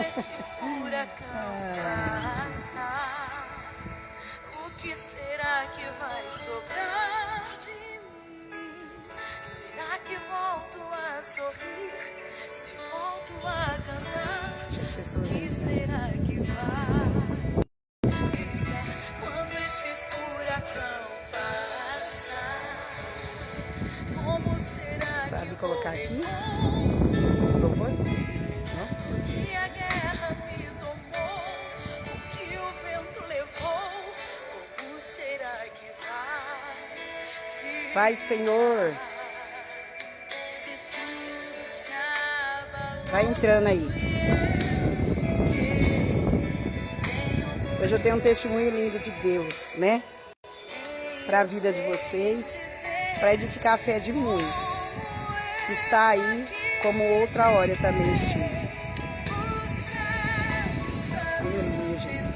esse furacão passar, o que será que vai sobrar de mim? Será que volto a sorrir? Se volto a cantar, o que será que vai? Quando esse furacão passar, como será Você sabe que colocar vou aqui? reconstruir? Louvor? O que a guerra me tomou, o que o vento levou, como será que vai Pai, ficar? Senhor, Se tudo se abalou vai entrando aí. e eu fiquei, Hoje eu tenho um testemunho lindo de Deus, né? Para a vida de vocês, para edificar a fé de muitos, que está aí como outra hora eu também estive. Aleluia, Jesus.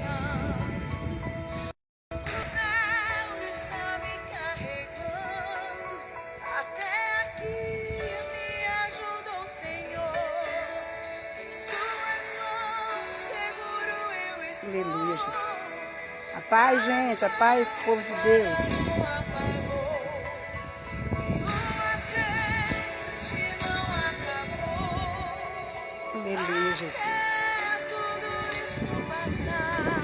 está me carregando até aqui, me ajuda o Senhor. Em suas mãos seguro eu estou. Aleluia, Jesus. A paz, gente, a paz, povo de Deus. Não apagou, o azeite não acabou. Aleluia, Jesus. Tudo isso passar,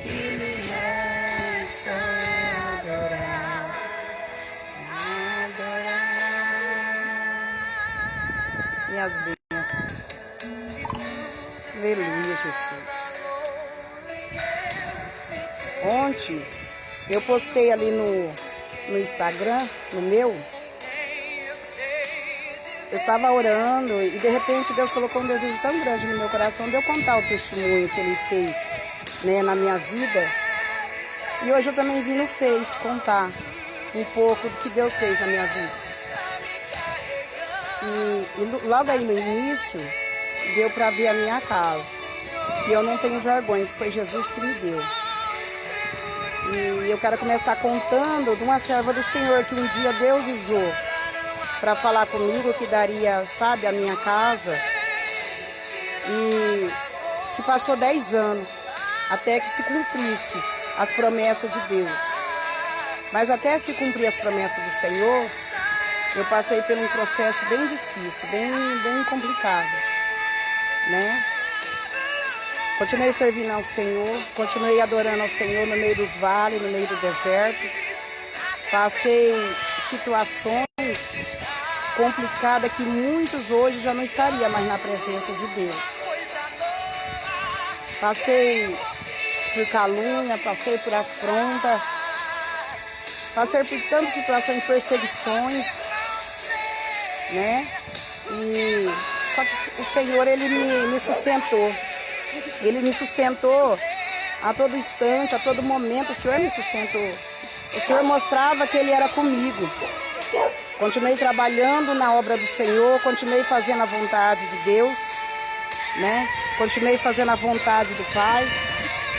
Que me resta é adorar, adorar. Minhas bênçãos. Aleluia, Jesus. Ontem eu postei ali no Instagram, no meu, eu estava orando e de repente Deus colocou um desejo tão grande no meu coração de eu contar o testemunho que Ele fez, né, na minha vida. E hoje eu também vim no Face contar um pouco do que Deus fez na minha vida. E logo aí no início deu para ver a minha casa, que eu não tenho vergonha, que foi Jesus que me deu. E eu quero começar contando de uma serva do Senhor que um dia Deus usou para falar comigo que daria, sabe, a minha casa. E se passou 10 anos até que se cumprisse as promessas de Deus. Mas até se cumprir as promessas do Senhor, eu passei por um processo bem difícil, bem complicado, né? Continuei servindo ao Senhor, continuei adorando ao Senhor no meio dos vales, no meio do deserto. Passei situações complicadas que muitos hoje já não estariam mais na presença de Deus. Passei por calúnia, passei por afronta, passei por tantas situações de perseguições, né? E só que o Senhor, Ele me sustentou. Ele me sustentou a todo instante, a todo momento. O Senhor me sustentou. O Senhor mostrava que Ele era comigo. Continuei trabalhando na obra do Senhor, continuei fazendo a vontade de Deus, né? Continuei fazendo a vontade do Pai,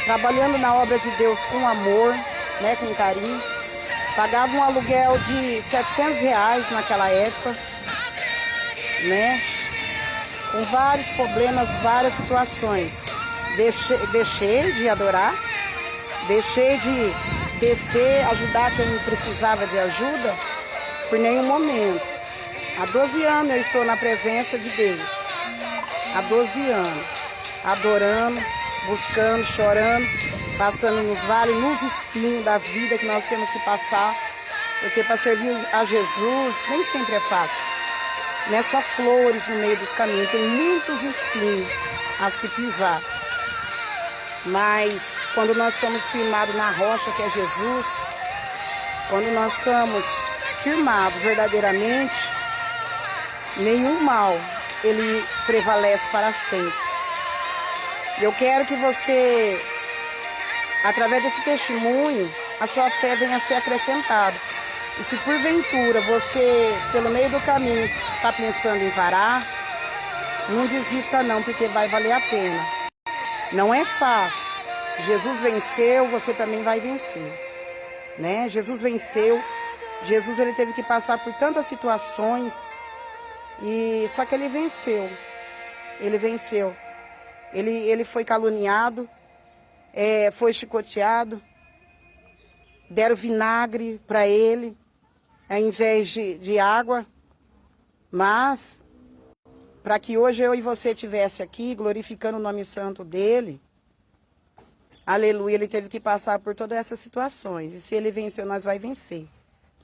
trabalhando na obra de Deus com amor, né? Com carinho. Pagava um aluguel de R$700 naquela época, né? Com vários problemas, várias situações. Deixei de adorar, deixei de descer, ajudar quem precisava de ajuda, por nenhum momento. Há 12 anos eu estou na presença de Deus. Há 12 anos, adorando, buscando, chorando, passando nos vales, nos espinhos da vida que nós temos que passar. Porque para servir a Jesus nem sempre é fácil. Não é só flores no meio do caminho, tem muitos espinhos a se pisar. Mas quando nós somos firmados na rocha que é Jesus, quando nós somos firmados verdadeiramente, nenhum mal ele prevalece para sempre. E eu quero que você, através desse testemunho, a sua fé venha a ser acrescentada. E se porventura você, pelo meio do caminho, está pensando em parar, não desista não, porque vai valer a pena. Não é fácil. Jesus venceu, você também vai vencer, né? Jesus venceu. Jesus, ele teve que passar por tantas situações, e só que ele venceu. Ele venceu. Ele foi caluniado, foi chicoteado, deram vinagre para ele, ao invés de água, mas para que hoje eu e você estivesse aqui, glorificando o nome santo dele, aleluia, ele teve que passar por todas essas situações. E se ele venceu, nós vai vencer,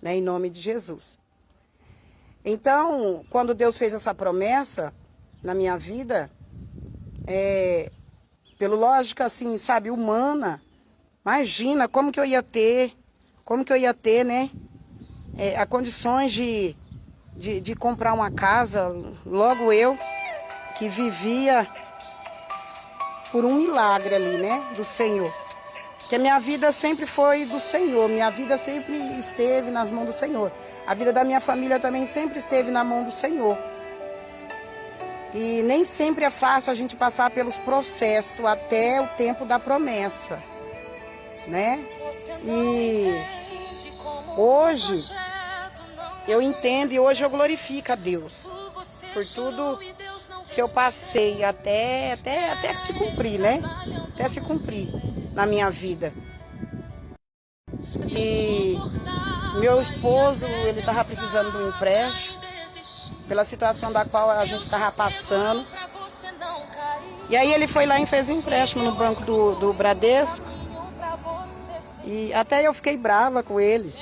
né? Em nome de Jesus. Então, quando Deus fez essa promessa na minha vida, pelo lógica assim, sabe, humana, imagina como que eu ia ter, né? A condições de comprar uma casa, logo eu, que vivia por um milagre ali, né, do Senhor. Porque a minha vida sempre foi do Senhor, minha vida sempre esteve nas mãos do Senhor. A vida da minha família também sempre esteve na mão do Senhor. E nem sempre é fácil a gente passar pelos processos até o tempo da promessa, né? E hoje eu entendo e hoje eu glorifico a Deus por tudo que eu passei até se cumprir, né? Até se cumprir na minha vida. E meu esposo, ele estava precisando de um empréstimo, pela situação da qual a gente estava passando. E aí ele foi lá e fez um empréstimo no banco do Bradesco. E até eu fiquei brava com ele.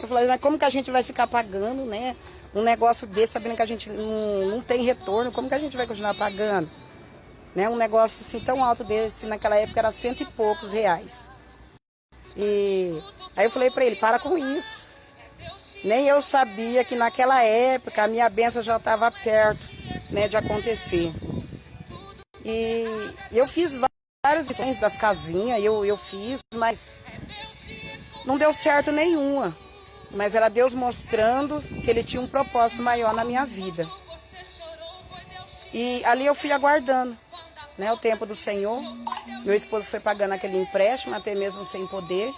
Eu falei, mas como que a gente vai ficar pagando, né? Um negócio desse, sabendo que a gente não tem retorno, como que a gente vai continuar pagando? Né? Um negócio assim tão alto desse, naquela época era R$100 e poucos. E aí eu falei para ele, para com isso. Nem eu sabia que naquela época a minha bênção já estava perto, né, de acontecer. E eu fiz várias ações das casinhas, eu fiz, mas não deu certo nenhuma. Mas era Deus mostrando que Ele tinha um propósito maior na minha vida. E ali eu fui aguardando, né, o tempo do Senhor. Meu esposo foi pagando aquele empréstimo, até mesmo sem poder.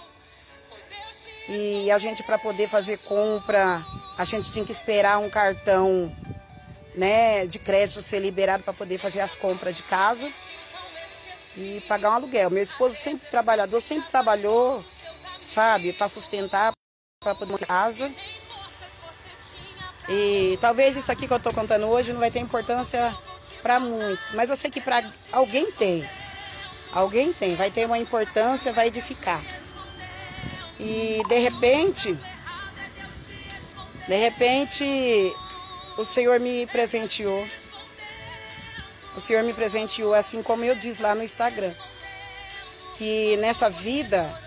E a gente, para poder fazer compra, a gente tinha que esperar um cartão, né, de crédito ser liberado para poder fazer as compras de casa e pagar um aluguel. Meu esposo sempre trabalhador, sempre trabalhou, sabe, para sustentar, para poder manter casa. E talvez isso aqui que eu estou contando hoje não vai ter importância para muitos, mas eu sei que para alguém tem. Alguém tem, vai ter uma importância, vai edificar. E de repente, o Senhor me presenteou. O Senhor me presenteou, assim como eu disse lá no Instagram, que nessa vida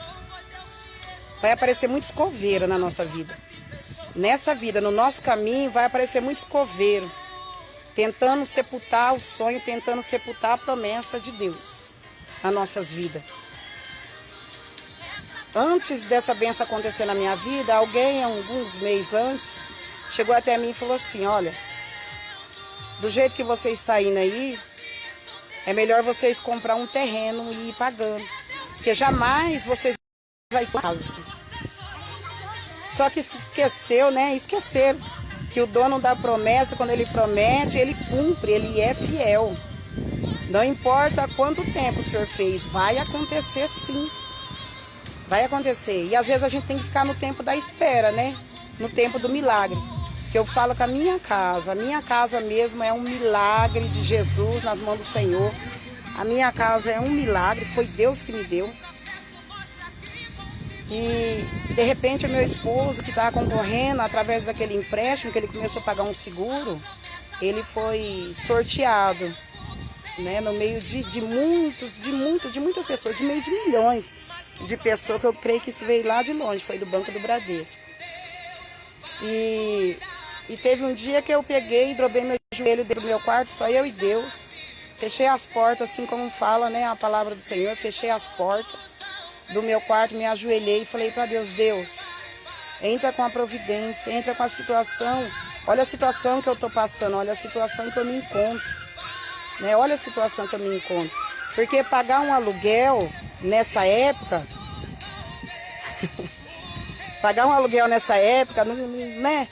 vai aparecer muitos coveiros na nossa vida. Nessa vida, no nosso caminho, vai aparecer muitos coveiros, tentando sepultar o sonho, tentando sepultar a promessa de Deus nas nossas vidas. Antes dessa bênção acontecer na minha vida, alguém, alguns meses antes, chegou até mim e falou assim, olha, do jeito que você está indo aí, é melhor vocês comprar um terreno e ir pagando, porque jamais vocês vão ter casa. Só que esqueceu, né? Esqueceram que o dono da promessa, quando ele promete, ele cumpre, ele é fiel. Não importa quanto tempo o Senhor fez, vai acontecer sim. Vai acontecer. E às vezes a gente tem que ficar no tempo da espera, né? No tempo do milagre. Que eu falo que a minha casa mesmo é um milagre de Jesus nas mãos do Senhor. A minha casa é um milagre, foi Deus que me deu. E de repente o meu esposo que estava concorrendo através daquele empréstimo, que ele começou a pagar um seguro, ele foi sorteado, né? No meio de muitas pessoas, de meio de milhões de pessoas, que eu creio que isso veio lá de longe, foi do Banco do Bradesco. E teve um dia que eu peguei e dobrei meu joelho dentro do meu quarto, só eu e Deus. Fechei as portas, assim como fala, né, a palavra do Senhor, fechei as portas do meu quarto, me ajoelhei e falei para Deus, Deus, entra com a providência, entra com a situação, olha a situação que eu estou passando, olha a situação que eu me encontro, né, olha a situação que eu me encontro. Porque pagar um aluguel nessa época, pagar um aluguel nessa época, né?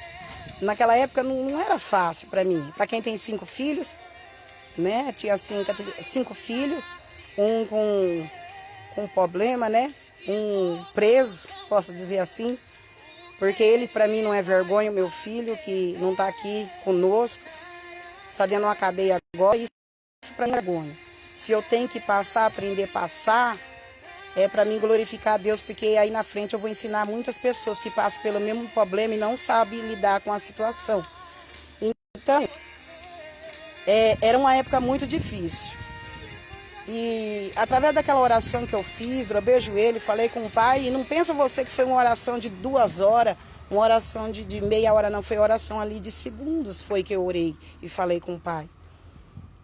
Naquela época não era fácil para mim. Para quem tem 5 filhos, né? Tinha cinco filhos, um com problema, né? Um preso, posso dizer assim. Porque ele, para mim, não é vergonha, o meu filho, que não está aqui conosco, está dentro de uma cadeia agora, isso para mim é vergonha. Se eu tenho que passar, aprender a passar, é para mim glorificar a Deus, porque aí na frente eu vou ensinar muitas pessoas que passam pelo mesmo problema e não sabem lidar com a situação. Então, era uma época muito difícil. E através daquela oração que eu fiz, dobrei o joelho, falei com o pai, e não pensa você que foi uma oração de 2 horas, uma oração de meia hora, não, foi oração ali de segundos, foi que eu orei e falei com o pai.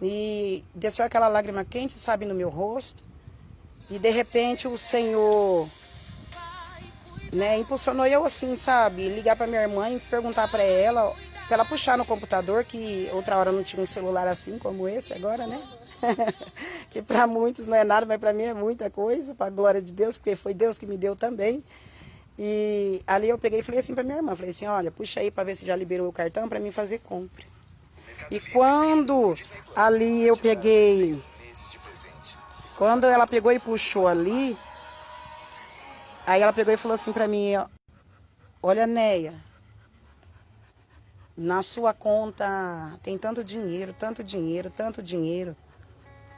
E desceu aquela lágrima quente, sabe, no meu rosto. E de repente o Senhor, né, impulsionou eu assim, sabe, ligar para minha irmã e perguntar para ela puxar no computador, que outra hora não tinha um celular assim como esse agora, né? Que para muitos não é nada, mas para mim é muita coisa, para a glória de Deus, porque foi Deus que me deu também. E ali eu peguei e falei assim para minha irmã, falei assim, olha, puxa aí para ver se já liberou o cartão para mim fazer compra. E quando ali eu peguei, quando ela pegou e puxou ali, aí ela pegou e falou assim para mim, olha, Neia, na sua conta tem tanto dinheiro, tanto dinheiro, tanto dinheiro.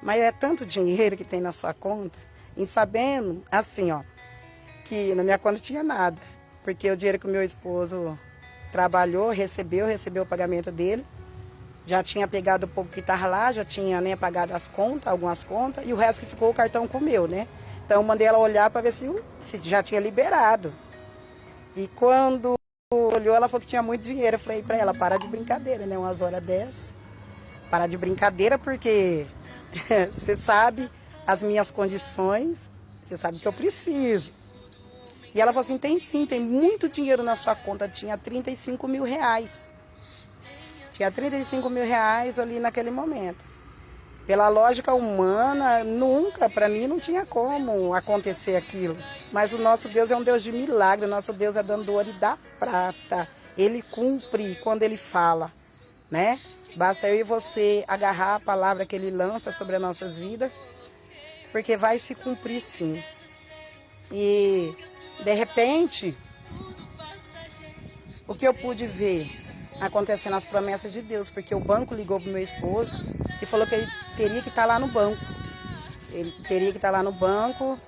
Mas é tanto dinheiro que tem na sua conta, em sabendo, assim, ó, que na minha conta tinha nada. Porque o dinheiro que o meu esposo trabalhou, recebeu o pagamento dele. Já tinha pegado o pouco que estava lá, já tinha, né, pagado as contas, algumas contas, e o resto que ficou o cartão comeu, né? Então eu mandei ela olhar para ver se já tinha liberado. E quando olhou, ela falou que tinha muito dinheiro. Eu falei para ela, para de brincadeira, né? Umas horas dessas. Para de brincadeira, porque você sabe as minhas condições, você sabe que eu preciso. E ela falou assim, tem sim, tem muito dinheiro na sua conta. Tinha 35 mil reais. Tinha 35 mil reais ali naquele momento. Pela lógica humana, nunca, para mim, não tinha como acontecer aquilo. Mas o nosso Deus é um Deus de milagre, o nosso Deus é dando ouro e dá prata. Ele cumpre quando ele fala, né? Basta eu e você agarrar a palavra que ele lança sobre as nossas vidas, porque vai se cumprir sim. E, de repente, o que eu pude ver acontecendo as promessas de Deus, porque o banco ligou pro meu esposo e falou que ele teria que estar lá no banco. Ele teria que estar lá no banco,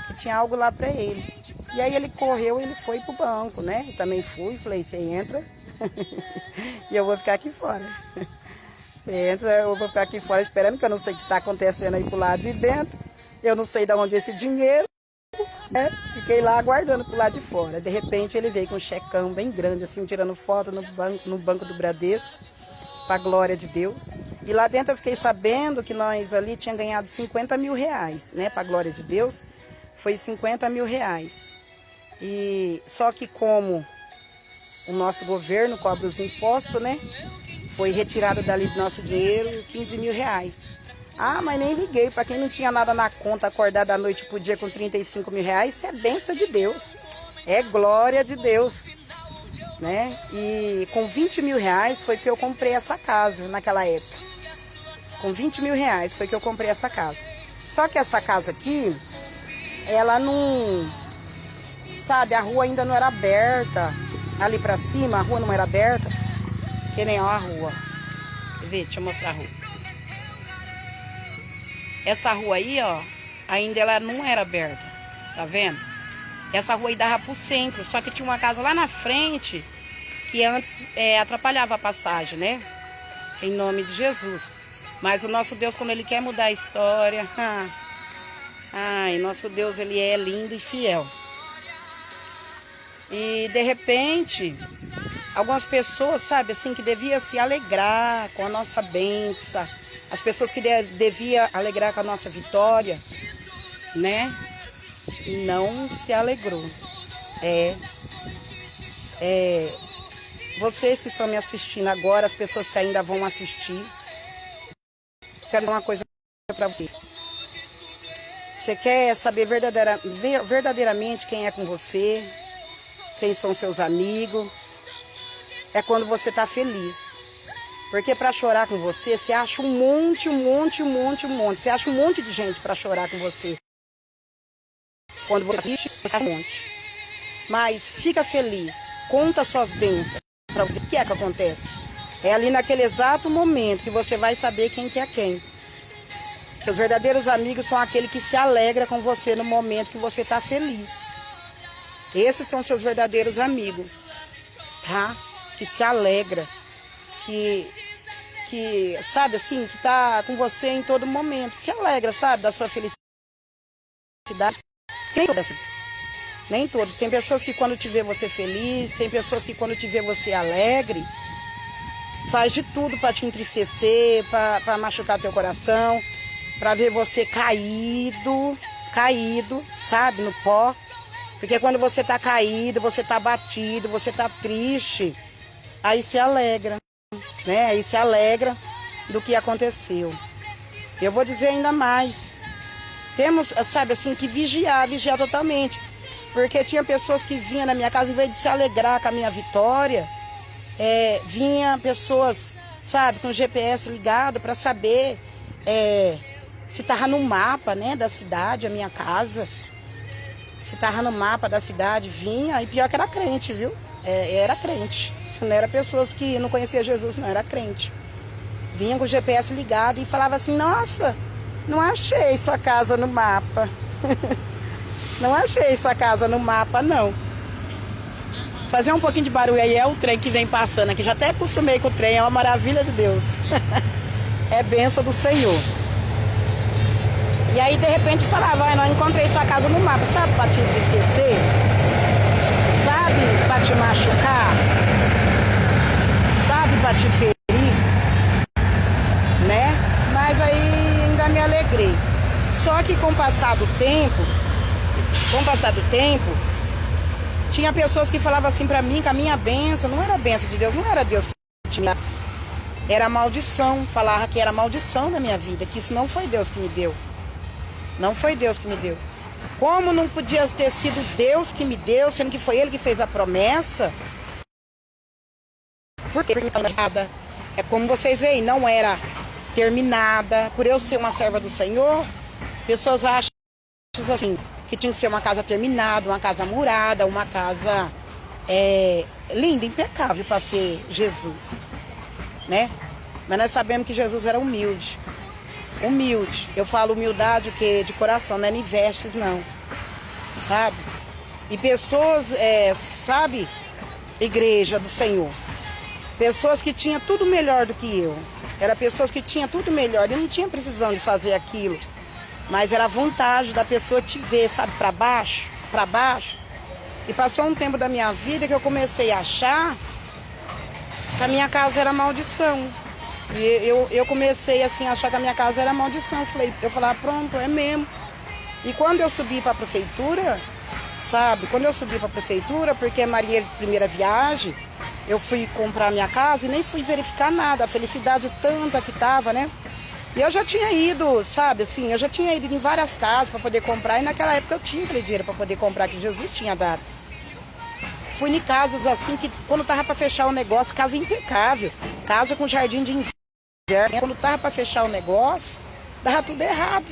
que tinha algo lá para ele. E aí ele correu, ele foi pro banco, né? Eu também fui, falei, você entra e eu vou ficar aqui fora. Você entra, eu vou ficar aqui fora esperando, que eu não sei o que está acontecendo aí pro lado de dentro. Eu não sei de onde é esse dinheiro. Fiquei lá aguardando pro lado de fora. De repente ele veio com um checão bem grande, assim, tirando foto no banco do Bradesco, para a glória de Deus. E lá dentro eu fiquei sabendo que nós ali tínhamos ganhado 50 mil reais, né? Para a glória de Deus, foi 50 mil reais. E só que como o nosso governo cobra os impostos, né? Foi retirado dali do nosso dinheiro 15 mil reais. Ah, mas nem liguei. Para quem não tinha nada na conta, acordar da noite pro dia com 35 mil reais, isso é bênção de Deus. É glória de Deus, né? E com 20 mil reais foi que eu comprei essa casa naquela época. Com 20 mil reais foi que eu comprei essa casa. Só que essa casa aqui, ela não... Sabe, a rua ainda não era aberta. Ali pra cima, a rua não era aberta. Que nem a rua. Quer ver? Deixa eu mostrar a rua. Essa rua aí, ó, ainda ela não era aberta, tá vendo? Essa rua aí dava pro centro, só que tinha uma casa lá na frente que antes atrapalhava a passagem, né? Em nome de Jesus. Mas o nosso Deus, quando ele quer mudar a história, nosso Deus, ele é lindo e fiel. E de repente, algumas pessoas, sabe, assim, que deviam se alegrar com a nossa bênção, as pessoas que deviam alegrar com a nossa vitória, né? Não se alegrou. Vocês que estão me assistindo agora, as pessoas que ainda vão assistir, quero dizer uma coisa para vocês. Você quer saber verdadeiramente quem é com você, quem são seus amigos? É quando você está feliz. Porque para chorar com você, você acha um monte. Você acha um monte de gente para chorar com você. Quando você triste, você acha um monte. Mas fica feliz, conta suas bênçãos para você. O que é que acontece? É ali naquele exato momento que você vai saber quem que é quem. Seus verdadeiros amigos são aqueles que se alegram com você no momento que você está feliz. Esses são seus verdadeiros amigos, tá? Que se alegra, que sabe assim, que tá com você em todo momento. Se alegra, sabe, da sua felicidade. Nem todos. Tem pessoas que quando te vê você feliz, tem pessoas que quando te vê você alegre, faz de tudo para te entristecer, para machucar teu coração, para ver você caído, sabe, no pó. Porque quando você tá caído, você tá abatido, você tá triste, aí se alegra, né? Aí se alegra do que aconteceu. Eu vou dizer ainda mais. Temos, sabe, assim, que vigiar totalmente. Porque tinha pessoas que vinham na minha casa, em vez de se alegrar com a minha vitória, vinha pessoas, sabe, com o GPS ligado para saber se tava no mapa, né, da cidade, a minha casa. Se tava no mapa da cidade, vinha, e pior que era crente, viu? Era crente. Não era pessoas que não conheciam Jesus, não, era crente. Vinha com o GPS ligado e falava assim, nossa, não achei sua casa no mapa. Não achei sua casa no mapa, não. Fazer um pouquinho de barulho aí, é o trem que vem passando aqui. Já até acostumei com o trem, é uma maravilha de Deus. É bênção do Senhor. E aí, de repente, falava, não encontrei sua casa no mapa. Sabe, pra te entristecer? Sabe, pra te machucar? Sabe, pra te ferir? Né? Mas aí, ainda me alegrei. Só que com o passar do tempo, tinha pessoas que falavam assim pra mim, que a minha bênção não era bênção de Deus, não era Deus que tinha. Era maldição, falava que era maldição na minha vida, que isso não foi Deus que me deu. Não foi Deus que me deu. Como não podia ter sido Deus que me deu, sendo que foi Ele que fez a promessa? Porque é como vocês veem, não era terminada. Por eu ser uma serva do Senhor, pessoas acham assim, que tinha que ser uma casa terminada, uma casa murada, uma casa linda, impecável para ser Jesus, né? Mas nós sabemos que Jesus era humilde. Humilde. Eu falo humildade o quê? De coração, não é nem vestes, não. Sabe? E pessoas, sabe? Igreja do Senhor. Pessoas que tinham tudo melhor do que eu. Eram pessoas que tinham tudo melhor. E não tinha precisão de fazer aquilo. Mas era a vontade da pessoa te ver, sabe? Para baixo. Para baixo. E passou um tempo da minha vida que eu comecei a achar que a minha casa era maldição. E eu comecei assim a achar que a minha casa era maldição. Eu falava, pronto, é mesmo. E quando eu subi para a prefeitura, sabe? Quando eu subi para a prefeitura, porque é marinheiro de primeira viagem, eu fui comprar minha casa e nem fui verificar nada. A felicidade tanta que tava, né? E eu já tinha ido, sabe, assim, eu já tinha ido em várias casas para poder comprar. E naquela época eu tinha aquele dinheiro para poder comprar, que Jesus tinha dado. Fui em casas assim, que quando tava para fechar o negócio, casa impecável. Casa com jardim de inverno. Quando tava para fechar o negócio, dava tudo errado.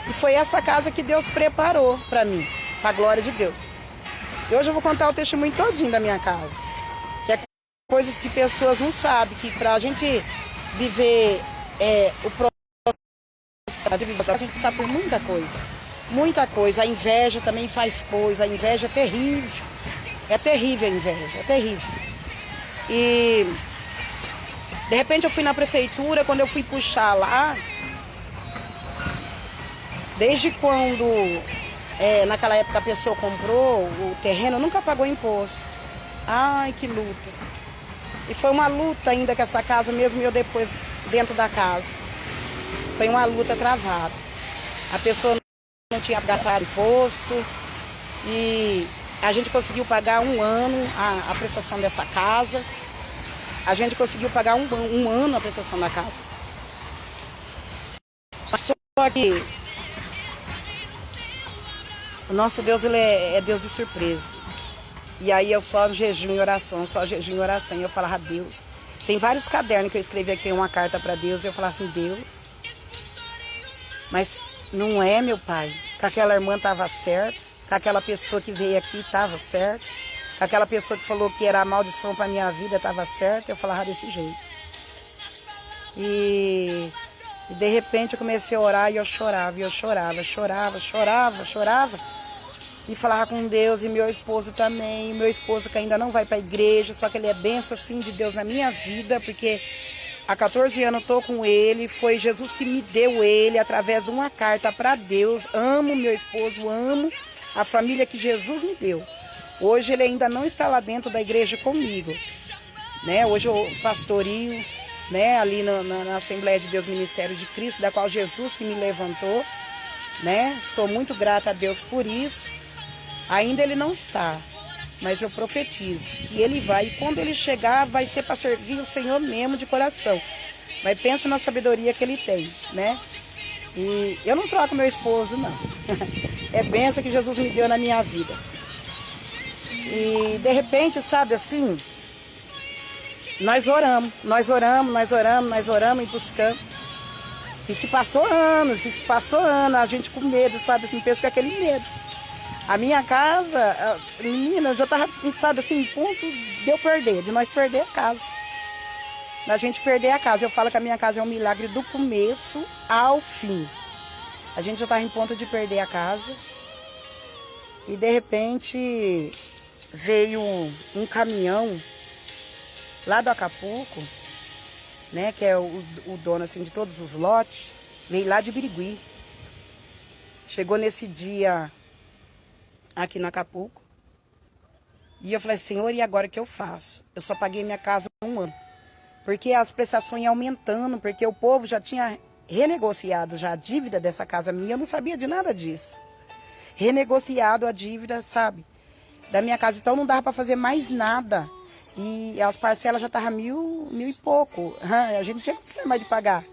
E foi essa casa que Deus preparou para mim, para a glória de Deus. E hoje eu vou contar o testemunho todinho da minha casa. Que é coisas que pessoas não sabem, que para a gente viver o processo de viver, a gente passa por muita coisa. Muita coisa. A inveja também faz coisa. A inveja é terrível. É terrível a inveja, é terrível. E de repente eu fui na prefeitura, quando eu fui puxar lá, desde quando naquela época a pessoa comprou o terreno, nunca pagou imposto. Ai, que luta. E foi uma luta ainda com essa casa, mesmo eu depois dentro da casa. Foi uma luta travada. A pessoa não tinha pagado imposto e a gente conseguiu pagar um ano a prestação dessa casa. A gente conseguiu pagar um ano a prestação da casa. Só que o nosso Deus, ele é Deus de surpresa. E aí eu só jejum e oração, E eu falava, Deus, Tem vários cadernos que eu escrevi aqui uma carta para Deus e eu falava assim, Deus, mas não é, meu pai, que aquela irmã estava certa, que aquela pessoa que veio aqui estava certa, que aquela pessoa que falou que era a maldição para minha vida estava certa. Eu falava desse jeito. E de repente eu comecei a orar e eu chorava, chorava. E falava com Deus e meu esposo também. Meu esposo que ainda não vai para a igreja, só que ele é bênção assim de Deus na minha vida, porque há 14 anos eu estou com ele. Foi Jesus que me deu ele através de uma carta para Deus. Amo meu esposo, amo a família que Jesus me deu. Hoje ele ainda não está lá dentro da igreja comigo, né? Hoje eu pastorio, né, ali na Assembleia de Deus Ministério de Cristo, da qual Jesus que me levantou, né? Sou muito grata a Deus por isso. Ainda ele não está, mas eu profetizo que ele vai, e quando ele chegar, vai ser para servir o Senhor mesmo de coração. Mas pensa na sabedoria que ele tem, né? E eu não troco meu esposo, não. É bênção que Jesus me deu na minha vida. E de repente, sabe assim, nós oramos e buscamos. E se passou anos, a gente com medo, sabe assim, pensa que é aquele medo. A minha casa, menina, eu já estava pensando assim, ponto de nós perder a casa. Da gente perder a casa. Eu falo que a minha casa é um milagre do começo ao fim. A gente já estava em ponto de perder a casa. E de repente veio um caminhão lá do Acapulco, né, que é o dono assim, de todos os lotes, veio lá de Birigui. Chegou nesse dia aqui no Acapulco. E eu falei, Senhor, e agora o que eu faço? Eu só paguei minha casa por 1 ano. Porque as prestações iam aumentando, porque o povo já tinha renegociado já a dívida dessa casa minha. Eu não sabia de nada disso. Renegociado a dívida, sabe, da minha casa. Então não dava para fazer mais nada. E as parcelas já estavam mil e pouco. A gente não tinha condição mais de pagar.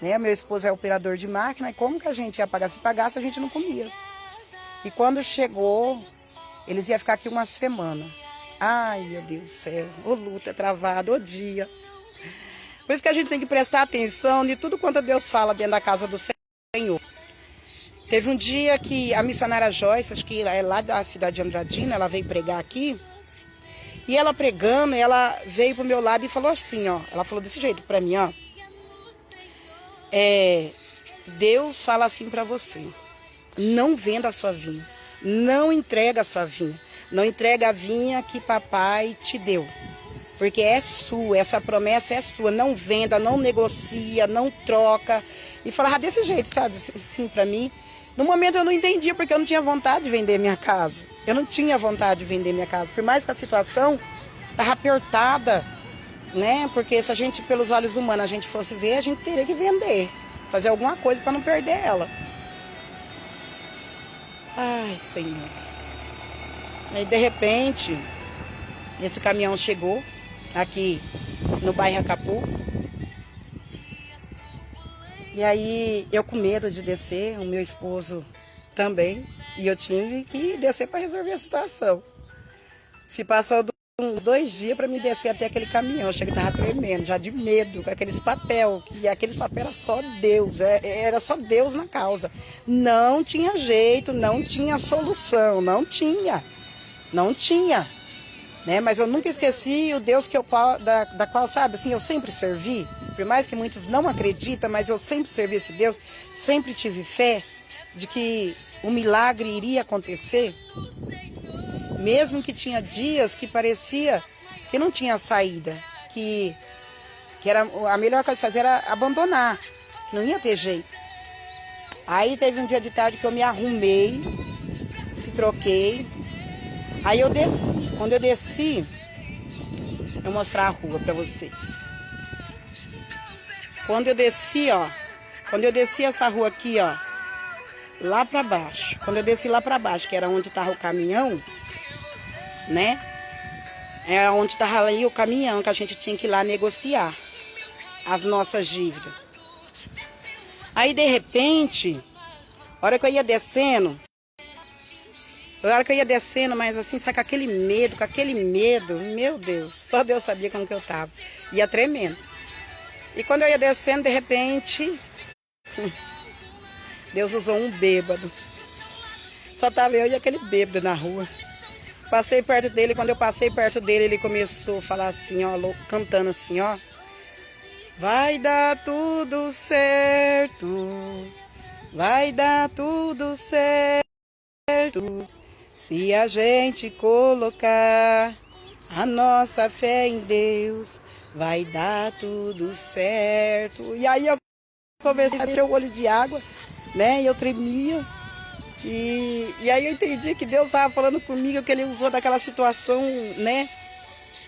Né? Meu esposo é operador de máquina. E como que a gente ia pagar? Se pagasse, a gente não comia. E quando chegou, eles iam ficar aqui 1 semana. Ai, meu Deus do céu. Ô luta travada, ô dia. Por isso que a gente tem que prestar atenção de tudo quanto Deus fala dentro da casa do Senhor. Teve um dia que a missionária Joyce, acho que é lá da cidade de Andradina, ela veio pregar aqui. E ela pregando, ela veio pro meu lado e falou assim, ó. Ela falou desse jeito pra mim, ó. Deus fala assim pra você. Não venda a sua vinha. Não entrega a sua vinha. Não entrega a vinha que papai te deu. Porque é sua, essa promessa é sua. Não venda, não negocia, não troca. E falava desse jeito, sabe, assim pra mim. No momento eu não entendia, porque eu não tinha vontade de vender minha casa. Eu não tinha vontade de vender minha casa. Por mais que a situação estava apertada, né? Porque se a gente, pelos olhos humanos, a gente fosse ver, a gente teria que vender. Fazer alguma coisa para não perder ela. Ai, Senhor. Aí, de repente, esse caminhão chegou aqui no bairro Acapulco. E aí, eu com medo de descer, o meu esposo também. E eu tive que descer para resolver a situação. Se passou uns 2 dias para me descer até aquele caminhão. Eu cheguei, estava tremendo, já de medo, com aqueles papéis. E aqueles papéis era só Deus, era só Deus na causa. Não tinha jeito, não tinha solução, não tinha. Né? Mas eu nunca esqueci o Deus que da qual, sabe, assim, eu sempre servi. Por mais que muitos não acreditam, mas eu sempre servi esse Deus, sempre tive fé de que o milagre iria acontecer. Mesmo que tinha dias que parecia que não tinha saída, que era a melhor coisa a fazer era abandonar, que não ia ter jeito. Aí teve um dia de tarde que eu me arrumei, se troquei, aí eu desci. Quando eu desci, eu vou mostrar a rua para vocês. Quando eu desci, ó, essa rua aqui, ó, lá para baixo. Quando eu desci lá para baixo, que era onde estava o caminhão, né? É onde estava ali o caminhão que a gente tinha que ir lá negociar as nossas dívidas. Aí, de repente, a hora que eu ia descendo, Na hora que eu ia descendo, mas assim, sabe, com aquele medo, meu Deus, só Deus sabia como que eu tava. Ia tremendo. E quando eu ia descendo, de repente, Deus usou um bêbado. Só tava eu e aquele bêbado na rua. Passei perto dele, quando eu passei perto dele, ele começou a falar assim, ó, cantando assim, ó. Vai dar tudo certo, vai dar tudo certo, se a gente colocar a nossa fé em Deus, vai dar tudo certo. E aí eu comecei a ter o olho de água, né, e eu tremia. E aí eu entendi que Deus estava falando comigo, que Ele usou daquela situação, né,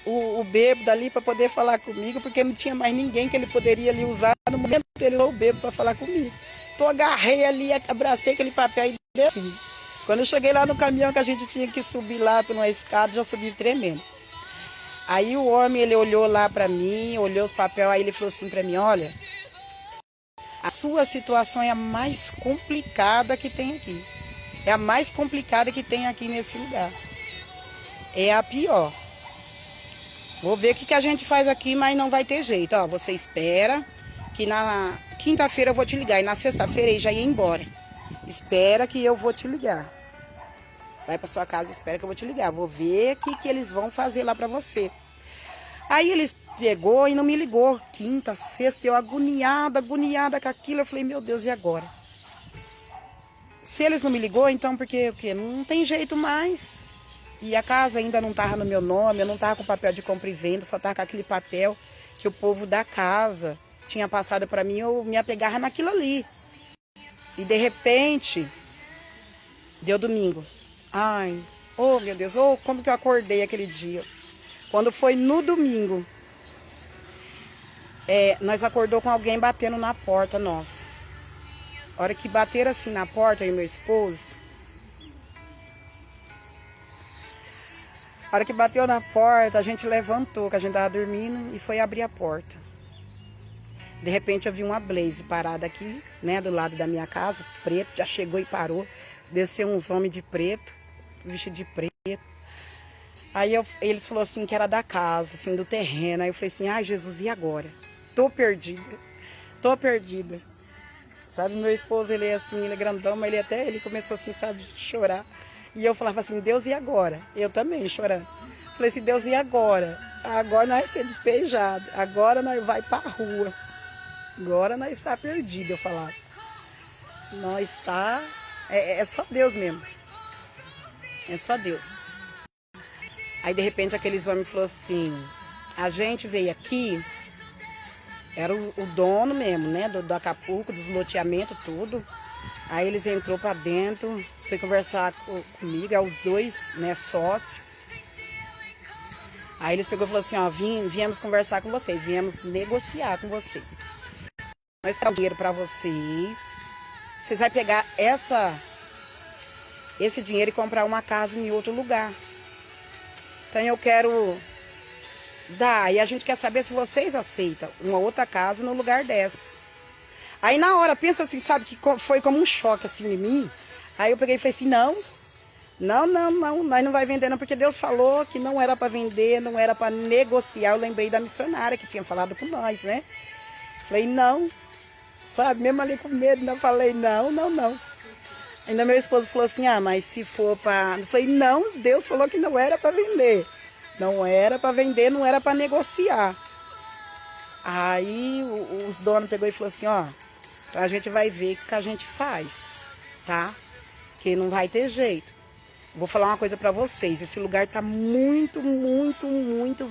o bêbado ali para poder falar comigo, porque não tinha mais ninguém que Ele poderia ali usar no momento que Ele usou o bêbado para falar comigo. Então eu agarrei ali, abracei aquele papel e desci. Quando eu cheguei lá no caminhão que a gente tinha que subir lá por uma escada, já subi tremendo. Aí o homem, ele olhou lá para mim, olhou os papéis, aí ele falou assim para mim, olha, a sua situação é a mais complicada que tem aqui. É a mais complicada que tem aqui nesse lugar. É a pior. Vou ver o que a gente faz aqui, mas não vai ter jeito. Ó, você espera que na quinta-feira eu vou te ligar. E na sexta-feira ele já ia embora. Espera que eu vou te ligar. Vai pra sua casa, espera que eu vou te ligar. Vou ver o que eles vão fazer lá pra você. Aí eles pegou e não me ligou. Quinta, sexta, eu agoniada com aquilo. Eu falei, meu Deus, e agora? Se eles não me ligou, então porque não tem jeito mais. E a casa ainda não estava no meu nome, eu não estava com papel de compra e venda, só estava com aquele papel que o povo da casa tinha passado para mim, eu me apegava naquilo ali. E de repente, deu domingo. Ai, oh meu Deus, oh, como que eu acordei aquele dia. Quando foi no domingo, nós acordou com alguém batendo na porta nossa. A hora que bateram assim na porta, eu e meu esposo, a hora que bateu na porta, a gente levantou, que a gente estava dormindo, e foi abrir a porta. De repente eu vi uma Blaze parada aqui, né, do lado da minha casa, preto, já chegou e parou. Desceu uns homens de preto, vestido de preto. Aí eles falaram assim que era da casa, assim, do terreno. Aí eu falei assim, ai Jesus, e agora? Tô perdida. Sabe, meu esposo, ele é assim, ele é grandão, mas ele começou assim, sabe, a chorar. E eu falava assim, Deus, e agora? Eu também, chorando. Falei assim, Deus, e agora? Agora nós vamos ser despejados, agora nós vai pra rua. Agora nós está perdidos, eu falava. Nós está... É só Deus mesmo. É só Deus. Aí, de repente, aqueles homens falaram assim, a gente veio aqui... Era o dono mesmo, né, do Acapulco, dos loteamentos, tudo. Aí eles entrou para dentro, foi conversar comigo, é os dois, né, sócios. Aí eles pegou e falou assim, ó, viemos conversar com vocês, viemos negociar com vocês. Nós temos dinheiro para vocês. Vocês vão pegar esse dinheiro e comprar uma casa em outro lugar. Então eu quero... Dá, e a gente quer saber se vocês aceitam uma outra casa no lugar dessa. Aí na hora, pensa assim, sabe, que foi como um choque assim em mim. Aí eu peguei e falei assim, não, nós não vai vender não, porque Deus falou que não era para vender, não era para negociar. Eu lembrei da missionária que tinha falado com nós, né? Falei, não, sabe, mesmo ali com medo, eu falei, não. Ainda meu esposo falou assim, mas se for para... Eu falei, não, Deus falou que não era para vender. Não era para vender, não era para negociar. Aí os donos pegou e falou assim, ó, a gente vai ver o que a gente faz, tá? Que não vai ter jeito. Vou falar uma coisa para vocês, esse lugar tá muito